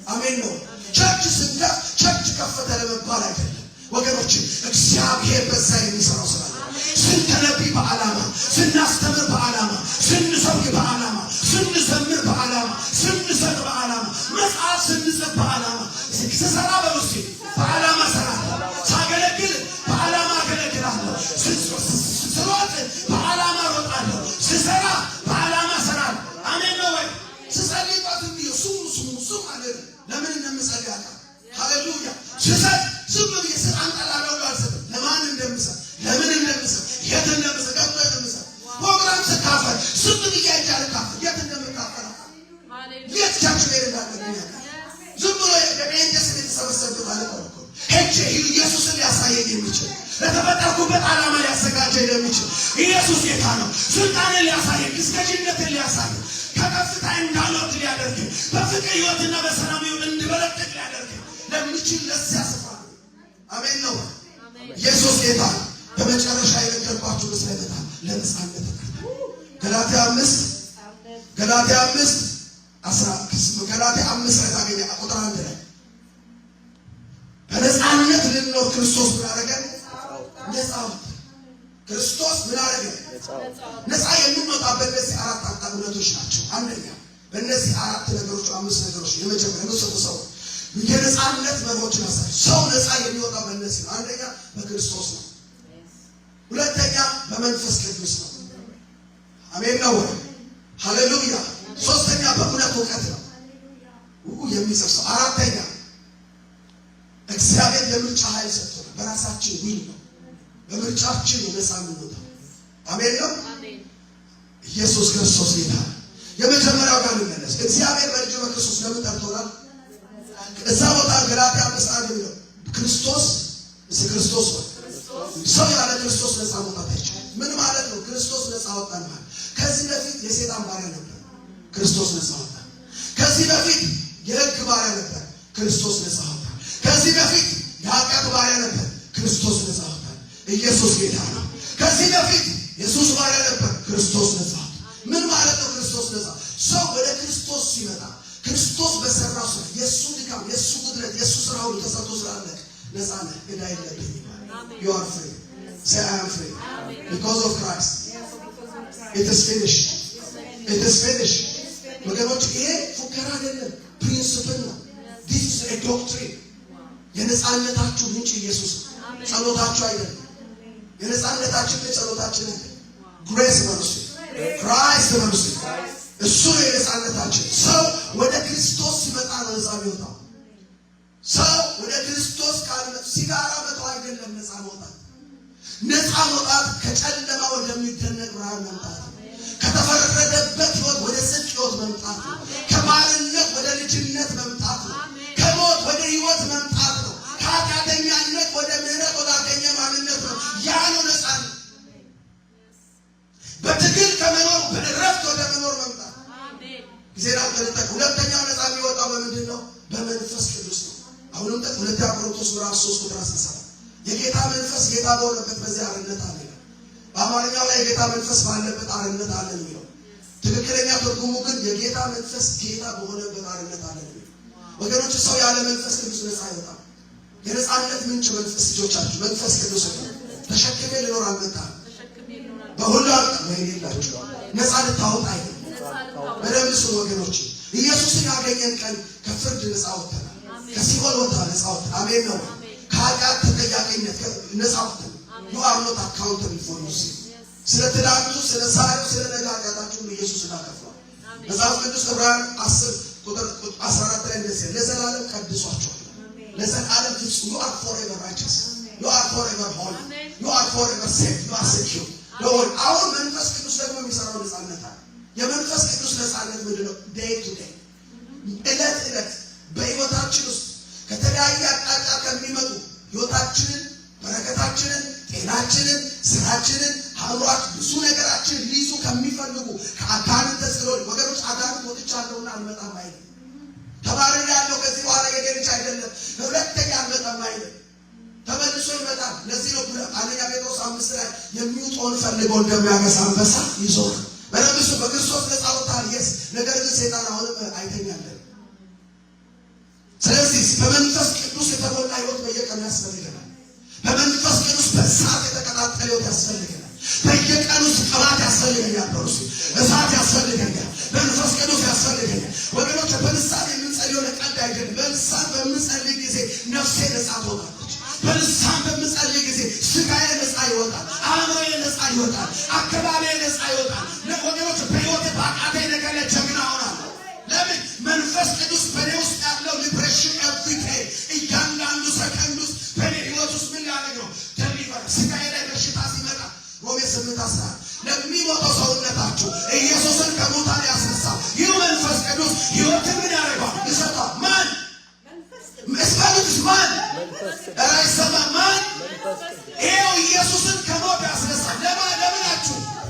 አሜን ነው። ቸርች ስንደፍ ቸርች ከፈተ ለመባል አይደለም ወገኖች። እግዚአብሔር በዛ የሚሰራው ስራ ስንተነብይ በዓላማ፣ ስናስተምር በዓላማ፣ ስንሰብክ በዓላማ፣ ስንዘምር በዓላማ፣ ስንሰጥ በዓላማ፣ መጽሐፍ ስንጽፍ በዓላማ፣ ስሰራ በውስጤ በዓላማ እሰራለሁ፣ ሳገለግል በዓላማ አገለግላለሁ፣ ስሮጥ በዓላማ እሮጣለሁ፣ ስሰራ በዓላማ እሰራለሁ። አሜን ነው ወይ? ስጸልይ ቋትም ሱም ማለት ለምን እንደምጸልይ አውቃለሁ። ሃሌሉያ። ስሰጥ ዝም ብዬ አንጠላለሁ አልሰጥም። ለማን እንደምሰጥ፣ ለምን እንደምሰጥ፣ የት እንደምሰጥ፣ ገብቶ እንደምሰጥ ፕሮግራም ስካፈል ዝም ብዬ አይቻልካፈል የት እንደምካፈል የት ቸርች ላይ እንዳለብኝ ዝም ብሎ የጴንጤስ የተሰበሰበ ማለት ነው። ሄጄ ኢየሱስን ሊያሳየኝ የሚችል ለተፈጠርኩበት ዓላማ ሊያዘጋጀኝ የሚችል ኢየሱስ ጌታ ነው። ስልጣንን ሊያሳየኝ፣ እስከጅነትን ሊያሳየኝ፣ ከከፍታ እንዳልወርድ ሊያደርገኝ፣ በፍቅር ሕይወትና በሰላም ሕይወት እንድበለጥቅ ሊያደርገኝ ለሚችል ለዚያ ስፍራ አሜን ነው። ኢየሱስ ጌታ ነው። በመጨረሻ የነገርኳችሁ ስለታ ለነጻነት ተቀርታ ገላትያ 5 ላይ ታገኛ ቁጥር 1 ላይ በነጻነት ልንኖር ክርስቶስ ምን አደረገን? ነጻ ወጣ። ክርስቶስ ምን አደረገን? ነጻ የምንወጣበት እነዚህ 4 አቅጣጫዎች ናቸው። አንደኛ በእነዚህ 4 ነገሮች 5 ነገሮች የመጀመሪያው ሰው የነጻነት መርሆችን አሳይ። ሰው ነጻ የሚወጣው በእነዚህ ነው። አንደኛ በክርስቶስ ነው። ሁለተኛ በመንፈስ ቅዱስ ነው። አሜን ነው። ሃሌሉያ። ሶስተኛ በእውነት እውቀት ነው የሚጽፍ ሰው። አራተኛ እግዚአብሔር የምርጫ ኃይል ሰጥቶናል። በራሳችን ዊል ነው፣ በምርጫችን ነፃ የምንወጣው። አሜን ነው። ኢየሱስ ክርስቶስ ጌታ። የመጀመሪያው ጋር እንመለስ። እግዚአብሔር በልጁ በክርስቶስ ለምን ጠርቶናል? እዛ ቦታ ገላትያ 5:1 የሚለው ክርስቶስ ክርስቶስ ሰው ያለ ክርስቶስ ነፃ መውጣት አይችልም። ምን ማለት ነው? ክርስቶስ ነፃ ወጣን ማለት ከዚህ በፊት የሰይጣን ባሪያ ነበር፣ ክርስቶስ ነፃ ወጣ። ከዚህ በፊት የሕግ ባሪያ ነበር፣ ክርስቶስ ነፃ ወጣ። ከዚህ በፊት የኃጢአት ባሪያ ነበር፣ ክርስቶስ ነፃ ወጣ። ኢየሱስ ጌታ ነው። ከዚህ በፊት የሱስ ባሪያ ነበር፣ ክርስቶስ ነፃ ወጣ። ምን ማለት ነው? ክርስቶስ ነፃ ሰው ወደ ክርስቶስ ሲመጣ ክርስቶስ በሰራው ስራ የሱ ድካም፣ የሱ ጉድለት፣ የሱ ስራ ሁሉ ተሰርቶ ስላለቅ ነፃ ነህ። ዕዳ የለብህም። You are free. Say I am free. Because of Christ. It is finished. It is finished. ወገኖች ይሄ ፉከራ አይደለም፣ ፕሪንሲፕል ነው። This is a doctrine. የነፃነታችሁ ምንጭ ኢየሱስ ነው። ጸሎታችሁ አይደለም። የነፃነታችን ጸሎታችን አይደለም። Grace mercy. Christ mercy. እሱ ነው የነፃነታችን። ሰው ወደ ክርስቶስ ሲመጣ ነው ነፃ የሚወጣው። ሰው ወደ ክርስቶስ ካልመጣ ሲጋራ መተው አይደለም ነፃ መውጣት። ነፃ መውጣት ከጨለማ ወደሚደነቅ ብርሃን መምጣት ነው። ከተፈረደበት ሕይወት ወደ ጽድቅ ሕይወት መምጣት ነው። ከባርነት ወደ ልጅነት መምጣት ነው። ከሞት ወደ ሕይወት መምጣት ነው። ከኃጢአተኛነት ወደ ምሕረት ወዳገኘ ማንነት ነው። ያ ነው ነፃነት። በትግል ከመኖር በእረፍት ወደ መኖር መምጣት። ጊዜና ተነጠቅ። ሁለተኛው ነፃ የሚወጣው በምንድን ነው? በመንፈስ ቅዱስ ነው። አሁንም ሁለተኛ ቆሮንቶስ ምዕራፍ 3:17 የጌታ መንፈስ ጌታ በሆነበት በዚያ አርነት አለ። በአማርኛው ላይ የጌታ መንፈስ ባለበት አርነት አለ ነው። ትክክለኛ ትርጉሙ ግን የጌታ መንፈስ ጌታ በሆነበት አርነት አለ ነው። ወገኖች ሰው ያለ መንፈስ ቅዱስ ነፃ አይወጣም። የነፃነት ምንጭ መንፈስ ልጆቻችሁ መንፈስ ቅዱስ ነው። ተሸክሜ ልኖር አልመጣም። በሁሉ አቅም ነው ይላችሁ ነፃ ልታወጣ አይደለም። በደምብ ስሙ ወገኖች። ኢየሱስን ያገኘን ቀን ከፍርድ ነፃ ወጥተናል። ከሲኦል ወጣ ነፃ ወጣ። አሜን ነው። ከኃጢአት ተጠያቂነት ነፃ ወጥተናል። You are not accountable for your sin. ስለ ትናንቱ፣ ስለ ዛሬው፣ ስለ ነገ ኃጢአታችሁ ኢየሱስ እንዳከፍሏል። መጽሐፍ ቅዱስ ዕብራውያን 10:14 ላይ እንደዚህ ለዘላለም ቀድሷቸዋል። ለዘላለም ፍጹም You are forever righteous. You are forever holy. You are forever safe. You are secure. አሁን መንፈስ ቅዱስ ደግሞ የሚሰራው ነፃነት አለ። የመንፈስ ቅዱስ ነፃነት ምንድን ነው? ዴይ ቱ ዴይ ዕለት ዕለት በሕይወታችን ውስጥ ከተለያየ አቅጣጫ ከሚመጡ ሕይወታችንን፣ በረከታችንን፣ ጤናችንን፣ ስራችንን፣ ሀብሯት ብዙ ነገራችን ሊይዙ ከሚፈልጉ ከአጋንንት ተጽዕኖ ወገኖች አጋንንት ወጥቻለሁና አልመጣም አይልም። ተባረር ያለው ከዚህ በኋላ የደርቻ አይደለም ሁለተኛ አልመጣም አይልም። ተመልሶ ይመጣል። ለዚህ ነው አንደኛ ጴጥሮስ 5 ላይ የሚውጠውን ፈልገው እንደሚያገሳ አንበሳ ይዞራል። በነብሱ በክርስቶስ ነፃ ወጥተሃል። የስ ነገር ግን ሰይጣን አሁንም አይተኛለን። ስለዚህ በመንፈስ ቅዱስ የተሞላ ሕይወት በየቀኑ ያስፈልገናል። በመንፈስ ቅዱስ በእሳት የተቀጣጠለ ሕይወት ያስፈልገናል። በየቀኑ ቅባት ያስፈልገኛል። በርሱ እሳት ያስፈልገኛል። መንፈስ ቅዱስ ያስፈልገኛል። ወገኖች በልሳን የምንጸልየው ለቀልድ አይደለም። በልሳን በምንጸልይ ጊዜ ነፍሴ ነፃ ትወጣለች። በልሳን በምንጸልይ ጊዜ ስጋዬ ነፃ ይወጣል። አእምሮዬ ነፃ ይወጣል። አካባቢዬ ነፃ ይወጣል። ወገኖች በሕይወቴ በአቃተኝ ነገር ላይ ጀግና ሆናለሁ። ለምን? መንፈስ ቅዱስ በእኔ ውስጥ ያለው ሊብሬሽን ኤቭሪዴ እያንዳንዱ ሰከንድ ውስጥ በእኔ ሕይወት ውስጥ ምን ሊያደርግ ነው? ደሊቨር። ስጋዬ ላይ በሽታ ሲመጣ ሮሜ 8:10 ለሚሞተው ሰውነታችሁ ኢየሱስን ከሙታን ያስነሳው ይህ መንፈስ ቅዱስ ሕይወትን ምን ያደርገዋል? ይሰጣል። ማን? መስቀሉስ ማን? ራይሰማ ማን? ይሄው ኢየሱስን ከሞት ያስነሳው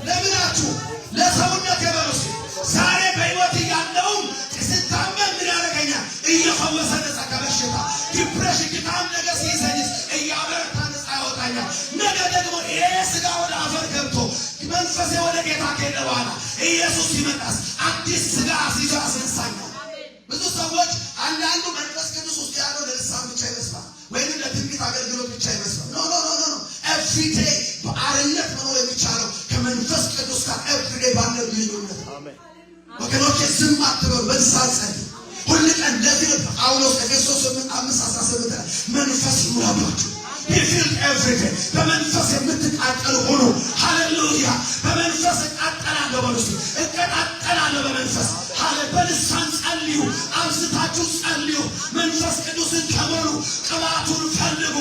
ለምናችሁ ለሰውነት የበሉስ ዛሬ በሕይወት እያለሁም ስታመም ምን ያደርገኛል? እየፈወሰ ነፃ ከበሽታ ዲፕሬሽን ድካም ነገር ሲይዘኝስ እያበረታ ነፃ ያወጣኛል። ነገ ደግሞ ይሄ ስጋ ወደ አፈር ገብቶ መንፈሴ ወደ ጌታ ከሄደ በኋላ ኢየሱስ ሲመጣስ አዲስ ስጋ ሲይዞ ያስነሳኛል። ብዙ ሰዎች አንዳንዱ መንፈስ ቅዱስ ውስጥ ያለው ለልሳን ብቻ ይመስላል፣ ወይም ለትንቢት አገልግሎት ብቻ ይመስላል። ኖ ኤቭሪዴ በአርነት መኖር የሚቻለው ከመንፈስ ቅዱስ ጋር ኤቭሪዴ ባለው ግንኙነት ነው። ወገኖቼ ዝም አትበሉ፣ በልሳን ጸልዩ ሁል ቀን። ለዚህ ነው ጳውሎስ ኤፌሶን 5:18 ላይ መንፈስ ይሙላባችሁ ቢፊል ኤቭሪዴ በመንፈስ የምትቃጠሉ ሆኖ ሃሌሉያ። በመንፈስ እቃጠላለሁ በሉስ፣ እቀጣጠላለሁ በመንፈስ በልሳን ጸልዩ፣ አብዝታችሁ ጸልዩ። መንፈስ ቅዱስን ተሞሉ፣ ቅባቱን ፈልጉ።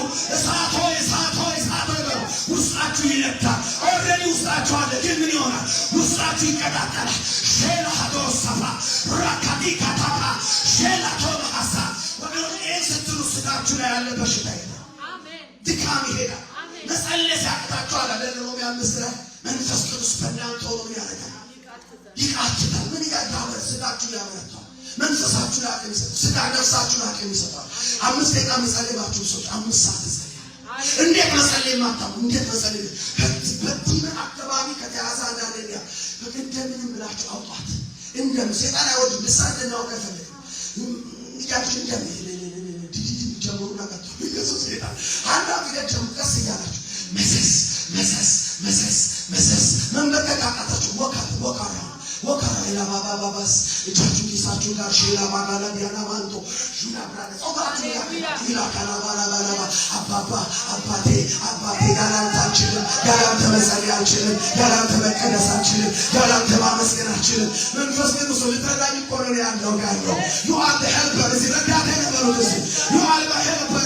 ይነካል። ኦልሬዲ ውስጣችሁ አለ፣ ግን ምን ይሆናል? ውስጣችሁ ይቀጣጠላል። ሼላ ሀዶ ሰፋ ራካዲ ካታባ ሼላ ቶማሳ ወገኖች ይህን ስትሉ ስጋችሁ ላይ ያለ በሽታ ይሄዳል። ድካም ይሄዳል። መጸለይ ሲያቅታችኋል አለ ሮሜ 5 ላይ መንፈስ ቅዱስ በእናንተ ሆኖ ያደርጋል። ይቃትታል። ምን ያዳበር ስጋችሁ ያመረታል። መንፈሳችሁ አቅም ይሰጣል። ስጋ ነፍሳችሁ አቅም ይሰጣል። 5 ደቂቃ መጸለይባችሁ ሰዎች 5 ሰዓት ይጸልያል። እንዴት መጸለይ ማታው እንዴት መጸለይ በዲን አካባቢ ከተያዘ አንዳንዴ እንደምንም ብላችሁ አውጣት። እንደምን ሰይጣን አይወድ ልሳን ነው ከፈለገ ይያችሁ እንደምን ጀምሩና ቀጥሉ። ኢየሱስ ጌታ አንዳ ቢደም ቀስ ያላችሁ መሰስ መንበከካታችሁ ወካራ ኢላባባባስ እጃችሁ ኪሳችሁ ጋር ሼላ ማጋላ ዲያና ማንቶ ሹና ብራደ ጾባችሁ ያላ ካላባላባላባ አባቴ ያላንተ አልችልም፣ ያላንተ መጸለይ አልችልም፣ ያላንተ መቀደስ አልችልም፣ ያላንተ ማመስገን አልችልም። መንፈስ ቅዱስ ልትረዳኝ እኮ ነው ያለው ጋር ነው። you are the helper እዚህ ረዳቴ ነበሩት እዚህ you are the helper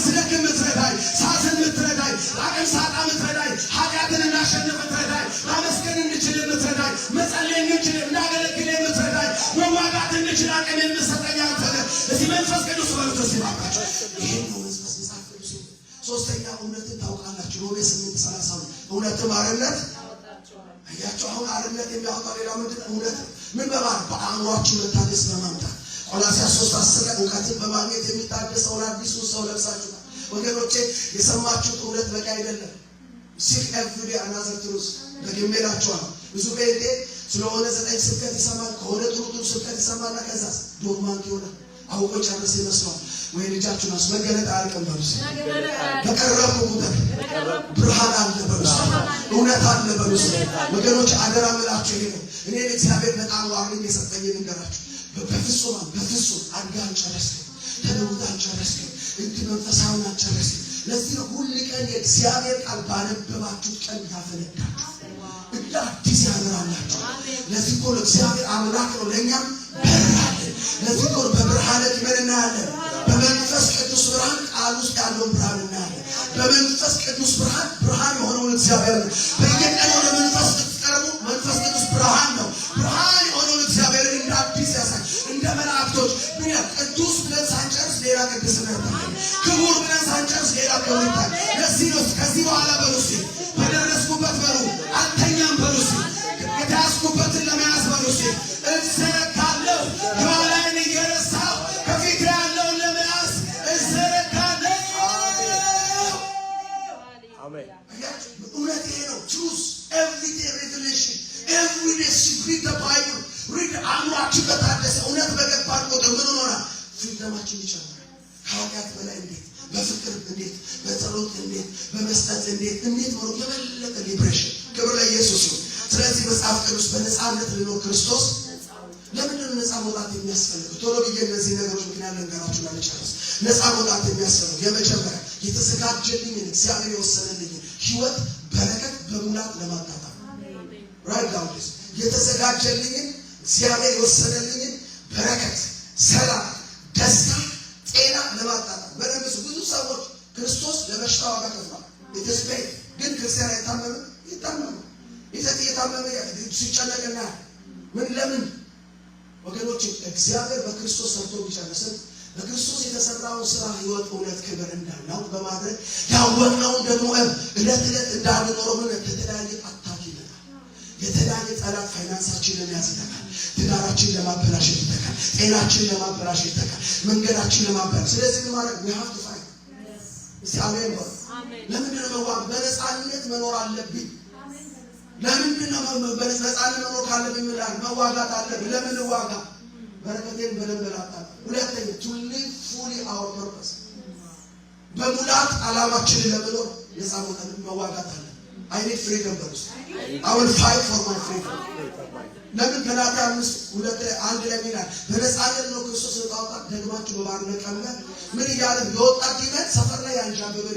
ስለክም ምትረዳኝ ሳትን ምትረዳኝ አቅም ሳጣ ምትረዳኝ ኃጢአትን እናሸንፍ ምትረዳኝ ማመስገን እንችል ምትረዳኝ መጸለይ እንችል እናገለግል ምትረዳኝ መዋጋት እንችል አቅም የምትሰጠኝ አንተ ነህ። እዚህ መንፈስ ቅዱስ በሉት እዚህ ባካችሁ ይሄን ነው መንፈስ መጽሐፍ ቅዱስ። ሶስተኛ እውነትን ታውቃላችሁ ሮሜ 8:30 እውነትም አርነት ያወጣችኋል። አያችሁ አሁን አርነት የሚያወጣው ሌላ ምንድን ነው? እውነት ምን በማለት በአእምሯችሁ መታደስ በማምጣት ቆላስይስ 3:10 እውቀትን በማግኘት የሚታደሰውን አዲሱን ሰው ለብሳችኋል። ወገኖቼ የሰማችሁት እውነት በቂ አይደለም። ሲክ ኤቭሪ አናዘር ትሩዝ ደግሜላችኋል። ብዙ ቤቴ ስለሆነ 9 ስብከት ይሰማል፣ ከሆነ ጥሩ ስብከት ይሰማልና ከዛ ዶርማንት ይሆናል። አውቆ ጨርስ ይመስለዋል። ወይ ልጃችሁን አስመገለጥ አልቀም በሉስ በቀረቡ ቁጥር ብርሃን አለ በሉስ እውነት አለ በሉስ። ወገኖች አደራ ምላችሁ ይሄ ነው። እኔ እግዚአብሔር በጣም ዋርኒንግ የሰጠኝ ልንገራችሁ። በፍጹም አድጋን ጨረስክ፣ ተለውጣን ጨረስክ፣ እንት መንፈሳውን ጨረስክ። ለዚህ ነው ሁሉ ቀን የእግዚአብሔር ቃል ባነበባችሁት ቀን ያፈነዳችሁ እንደ አዲስ ያበራላችሁ። ለዚህ እኮ እግዚአብሔር አምላክ ነው ለእኛም በራለ። ለዚህ እኮ በብርሃን ምን እናያለን? በመንፈስ ቅዱስ ብርሃን ቃል ውስጥ ያለውን ብርሃን እናያለን። በመንፈስ ቅዱስ ብርሃን የሆነውን እግዚአብሔር በየቀኑ ወደ መንፈስ ስትቀርቡ መንፈስ ቅዱስ ብርሃን ነው። ብርሃን የሆነውን እግዚአብሔርን እንደ አዲስ ያሳይ። እንደ መላእክቶች ምን ቅዱስ ብለን ሳንጨርስ ሌላ ቅድስና ይታያል። ክቡር ብለን ሳንጨርስ ሌላ ክብር ይታያል። ለዚህ ነው ከዚህ በኋላ በሉስ በደረስኩበት በሉ አልተኛም በሉስ የተያዝኩበትን ለመያዝ በሉስ እዘረጋለሁ። የኋላዬን እየረሳሁ ከፊት ያለውን ለመያዝ እዘረጋለሁ። አሜን። እውነት ይሄ ነው። ቹዝ ኤቭሪዴይ ሬቨሌሽን ኤቭሪዴይ ሲሪድ ዘ ባይብል ሪድ አእምሯችሁ በታደሰ እውነት በገባን ቁጥር ምን ሆናል? ፍሪደማችን ይጨምራል። ከኃጢአት በላይ እንዴት በፍቅር እንዴት በጸሎት እንዴት በመስጠት እንዴት ነው የበለጠ ሊብሬሽን። ክብር ለኢየሱስ ይሁን። ስለዚህ መጽሐፍ ቅዱስ በነፃነት ልኖር ክርስቶስ ለምንድን ነው ነፃ መውጣት የሚያስፈልገው? ቶሎ ብዬ እነዚህ ነገሮች ምክንያት ልንገራችሁ ለመጨረስ። ነፃ መውጣት የሚያስፈልገው የመጀመሪያ የተዘጋጀልኝን እግዚአብሔር የወሰነልኝን ህይወት በረከት በሙላት ለማጣጣም ራይት ዳውን ዲስ የተዘጋጀልኝን እግዚአብሔር የወሰነልኝን በረከት፣ ሰላም፣ ደስታ፣ ጤና ለማጣጣም በደንብ ብዙ ሰዎች ክርስቶስ ለበሽታ ዋጋ ከፍሏል። የተስበይ ግን ክርስቲያን አይታመምም። ይታመም ይዘት እየታመመ ሲጨነቅና ምን ለምን ወገኖች እግዚአብሔር በክርስቶስ ሰርቶ ቢጨርሰን በክርስቶስ የተሰራውን ስራ ህይወት፣ እውነት፣ ክብር እንዳለው በማድረግ ያወቅነውን ደግሞ እለት እንዳንኖር ምን የተለያየ አታክ ይመጣል። የተለያየ ጠላት ፋይናንሳችንን ያስነካል፣ ትዳራችንን ለማበላሸት ይተካል፣ ጤናችንን ለማበላሸት ይተካል፣ መንገዳችንን ለማበላሸት። ስለዚህ ምን ማለት we have to fight። እስቲ አሜን በሉ። ለምንድን ነው በነፃነት መኖር አለብኝ? ለምንድን ነው በነፃነት መኖር ካለብኝ መዋጋት አለብኝ? ለምን ዋጋ? በረከቴን በደንብ ላጣጣም። ሁለተኛ to live fully our purpose በሙላት ዓላማችንን ለመኖር ነፃ መዋጋት አለ። I need freedom በሉስ I will fight for my freedom። ለምን ገላትያ 5:2-1 ላይ ይላል በነፃነት ነው ክርስቶስ ተጣጣ ደግማችሁ በባርነት ቀንበር ምን ይያለ የወጣት ዲነት ሰፈር ላይ ያንዣበበ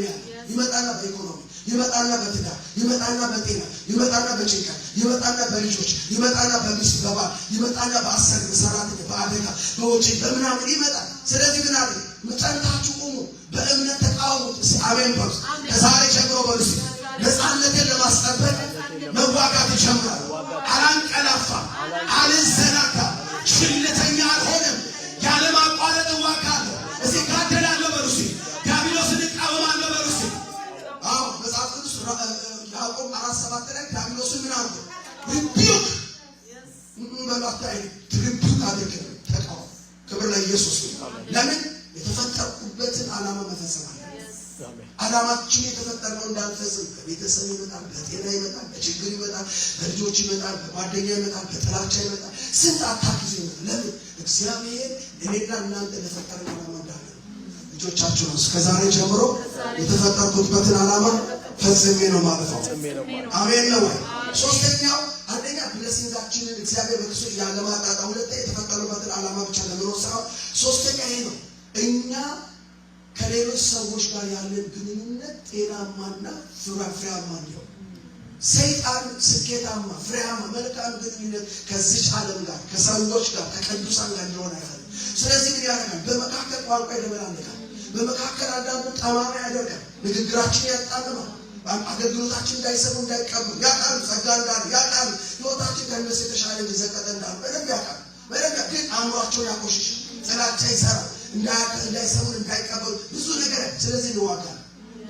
ይመጣና በኢኮኖሚ ይመጣና በትዳር ይመጣና በጤና ይመጣና በጭንቀት ይመጣና በልጆች ይመጣና በሚስት በባል ይመጣና በአሰር በሰራተኛ በአደጋ በወጪ በምናምን ይመጣል። ስለዚህ ምን አለ መጸንታችሁ ቁሙ፣ በእምነት ተቃወሙት። አሜን በሉ። ከዛሬ ጀምሮ በሉ ነፃነትን መዋጋት ይጀምራል። አላንቀላፋም፣ አልዘናጋም፣ ችልተኛ አልሆንም። ያለማቋረጥ እዋጋለሁ። እዚህ ጋደላለሁ በሉ እስኪ። ዲያብሎስን እቃወማለሁ በሉ እስኪ። አዎ መጽሐፍ ቅዱስ ያዕቆብ 4:7 ላይ ዲያብሎስን ምን አድርጎ ሪቢዩክ በላታይ ሪቢዩክ አድርገ ተቃወም። ክብር ለኢየሱስ። ለምን? የተፈጠርኩበትን ዓላማ መፈጸም አለ። ዓላማችን የተፈጠረው እንዳንፈጽም በቤተሰብ ይመጣል፣ በጤና ይመጣል፣ በችግር ይመጣል፣ በልጆች ይመጣል፣ በጓደኛ ይመጣል፣ በጥላቻ ይመጣል፣ ስንት አታክ ይዞ ይመጣል። ለምን? እግዚአብሔር እኔና እናንተ ለፈጠረን ዓላማ እንዳለ ልጆቻችሁ ነው። እስከዛሬ ጀምሮ የተፈጠርኩበትን ዓላማ ፈጽሜ ነው ማለት ነው። አሜን ነው ወይ? ሶስተኛው አንደኛ ብለሲንጋችንን እግዚአብሔር በክርስቶስ ያለማጣጣ፣ ሁለተኛ የተፈጠረበትን ዓላማ ብቻ ለመኖር ሳይሆን፣ ሶስተኛ ይሄ ነው እኛ ከሌሎች ሰዎች ጋር ያለን ግንኙነት ጤናማና ፍሬያማ እንዲሆን። ሰይጣን ስኬታማ፣ ፍሬያማ፣ መልካም ግንኙነት ከዚች ዓለም ጋር ከሰዎች ጋር ከቅዱሳን ጋር እንዲሆን አይፈልግም። ስለዚህ ምን ያደርጋል? በመካከል ቋንቋ ይደበላልቃል። በመካከል አንዳንዱ ጠማማ ያደርጋል። ንግግራችን ያጣምማል። አገልግሎታችን እንዳይሰሙ እንዳይቀበሉ ያውቃሉ። ጸጋ እንዳለ ያውቃሉ። ሕይወታችን ከእነሱ የተሻለ እንደዘቀጠ እንዳለ በደንብ ያውቃሉ። በደንብ ግን አእምሯቸውን ያቆሽሻል። ጥላቻ ይሰራል። እንዳይሰሙን እንዳይቀበሉ ብዙ ነገር። ስለዚህ እንዋጋለን።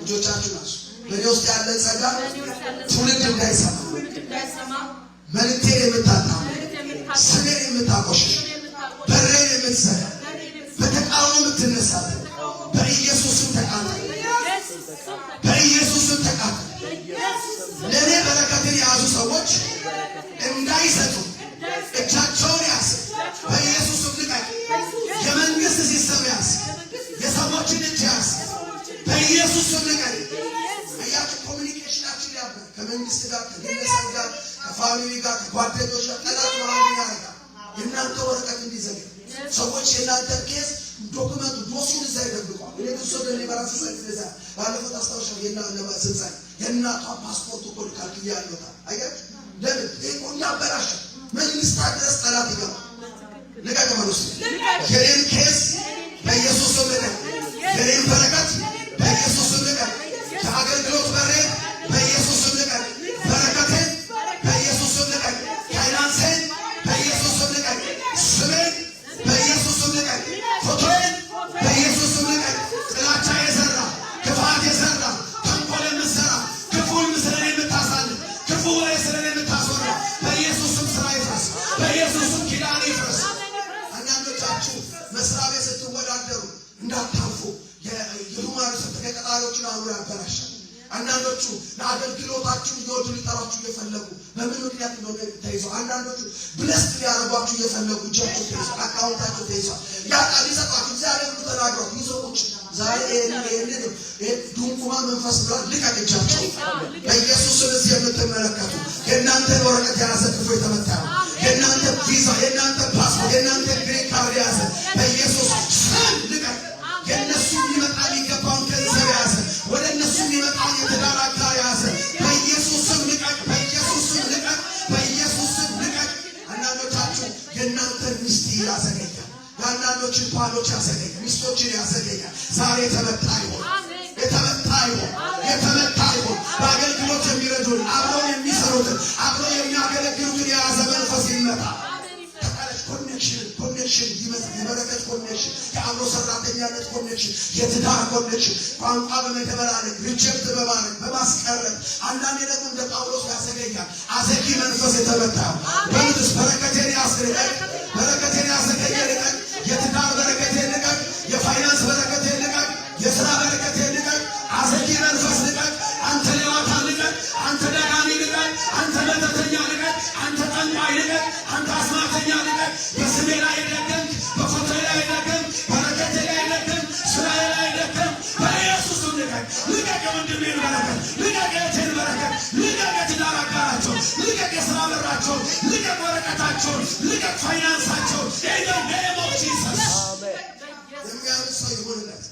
ልጆቻችሁ ናቸው። በእኔ ውስጥ ያለን ጸጋ ትውልድ እንዳይሰማ መልእክቴን የምታጣ ስሜን የምታቆሽሽ በሬን የምትዘጋ በተቃውሞ የምትነሳለን በኢየሱስም ተቃጠል፣ በኢየሱስም ተቃጠል። ለእኔ በረከትን የያዙ ሰዎች እንዳይሰጡ እጃቸውን ያዝ በኢየሱስም ልቀቅ። የመንግስት ሲስተም ያዝ፣ የሰዎችን እጅ ያዝ በኢየሱስም ልቀቅ። አያችሁ ኮሚኒኬሽናችን ያበ ከመንግስት ጋር ከግለሰብ ጋር ከፋሚሊ ጋር ከጓደኞች ጋር ጠላት መሀል ያደርጋል። የእናንተ ወረቀት እንዲዘገይ ሰዎች የእናንተ ኬስ ዶክመንቱ ዶሱን እዛ ይደብቋል። እኔ ብዙ ሰው ደኔ በራስ ሰጥ ይዛ ባለፈው ታስታውሻል። ስንሳይ የእናቷ ፓስፖርት እኮ ካልክያ ያለታል። አያችሁ ለምን ይሄ ያበላሽ መንግስታት ድረስ ጠላት ይገባል። ልቀቅ ማለት ነው። የኔን ኬስ በኢየሱስ ስም ልቀቅ። የኔን በረከት በኢየሱስ ስም ልቀቅ። የአገልግሎት በሬን በኢየሱስ ስም ልቀቅ። በረከቴን በኢየሱስ ስም ልቀቅ። ፋይናንሴን በኢየሱስ ስም ልቀቅ። ስሜን በኢየሱስ ስም ልቀቅ። ፎቶዬን በኢየሱስ ስም ልቀቅ። ጥላቻ የዘራ ክፋት የዘራ ተንኮል የምትሰራ ክፉ ምስለን የምታሳልፍ ክፉ ወሬ ስለን የምታስወራ በኢየሱስ ስም ስራ ይፍረስ። በኢየሱስ ስም ኪዳን ይፍረስ። አንዳንዶቻችሁ መስሪያ ቤት ስትወዳደሩ እንዳታልፉ የሁማን ሰርተፊኬት ቀጣሪዎችን አሁን ያበላሻል። አንዳንዶቹ ለአገልግሎታችሁ እየወዱ ሊጠሯችሁ እየፈለጉ በምን ምክንያት እንደሆነ ተይዘው፣ አንዳንዶቹ ብለስት ሊያደርጓችሁ እየፈለጉ እጃችሁ ተይዘው፣ አካውንታችሁ ተይዘው ያቃል ሊሰጧችሁ እግዚአብሔር ሁሉ ተናግረው ይዞች ዛሬ ይህንን ድንቁማ መንፈስ ብሏል። ልቀቅ እጃቸው በኢየሱስ ስም። እዚህ የምትመለከቱ የእናንተን ወረቀት የያዘ ክፉ የተመታ ነው። የእናንተ ቪዛ፣ የእናንተ ፓስፖርት፣ የእናንተ ግሪን ካርድ የያዘ በኢየሱስ ስም ልቀቅ። የእነሱ ሊመጣ የሚገባውን ገንዘብ የያዘ ወደ እነሱ የሚመጣ የትዳር አጋር የያዘ በኢየሱስ ስም ልቀቅ። በኢየሱስ ስም ልቀቅ። በኢየሱስ ስም ልቀቅ። አንዳንዶቻችሁ የእናንተን ሚስት ያዘገያል። የአንዳንዶችን ባሎች ያዘገያል። ሚስቶችን ያዘገያል። ዛሬ የተመታ ይሆን፣ የተመታ ይሆን፣ የተመታ ይሆን። በአገልግሎት የሚረዱን አብረው የሚሰሩትን አብረው የሚያገለግሉትን የያዘ መንፈስ ይመጣ። ኮኔክሽን ይመጣ። የበረከት ኮኔክሽን፣ የአብሮ ሰራተኛነት ኮኔክሽን፣ የትዳር ኮኔክሽን፣ ቋንቋ በመተበላለቅ ሪጀክት በማድረግ በማስቀረት አንዳንዴ ደግሞ እንደ ጳውሎስ ያዘገያል። አዘጊ መንፈስ የተመታ በምድስ በረከቴን ያስልቀቅ። በረከቴን ያዘገየ ልቀቅ። የትዳር በረከቴን ልቀቅ። የፋይናንስ በረከቴን ልቀቅ። የስራ በረከቴን ልቀቅ። አዘጊ መንፈስ ልቀቅ። አንተ ሌዋታን ልቀቅ። አንተ ደጋሚ ልቀቅ። አንተ መተተኛ ልቀቅ። አንተ ጠንቋይ ልቀቅ። አንተ አስማተኛ ልቀቅ። በስሜ ላይ ደገም፣ በፎቶ ላይ ደገም፣ በረከቴ ላይ ደገም፣ ስራዬ ላይ ደገም። በኢየሱስ ስም ልቀቅ። ልቀቅ የወንድሜን በረከት፣ ልቀቅ የእህቴን በረከት፣ ልቀቅ የትዳር አጋራቸውን፣ ልቀቅ የስራ በራቸውን፣ ልቀቅ ወረቀታቸውን፣ ልቀቅ ፋይናንሳቸውን። ኢን ዘ ኔም ኦፍ ጂሰስ የሚያምን ሰው ይሁንለት።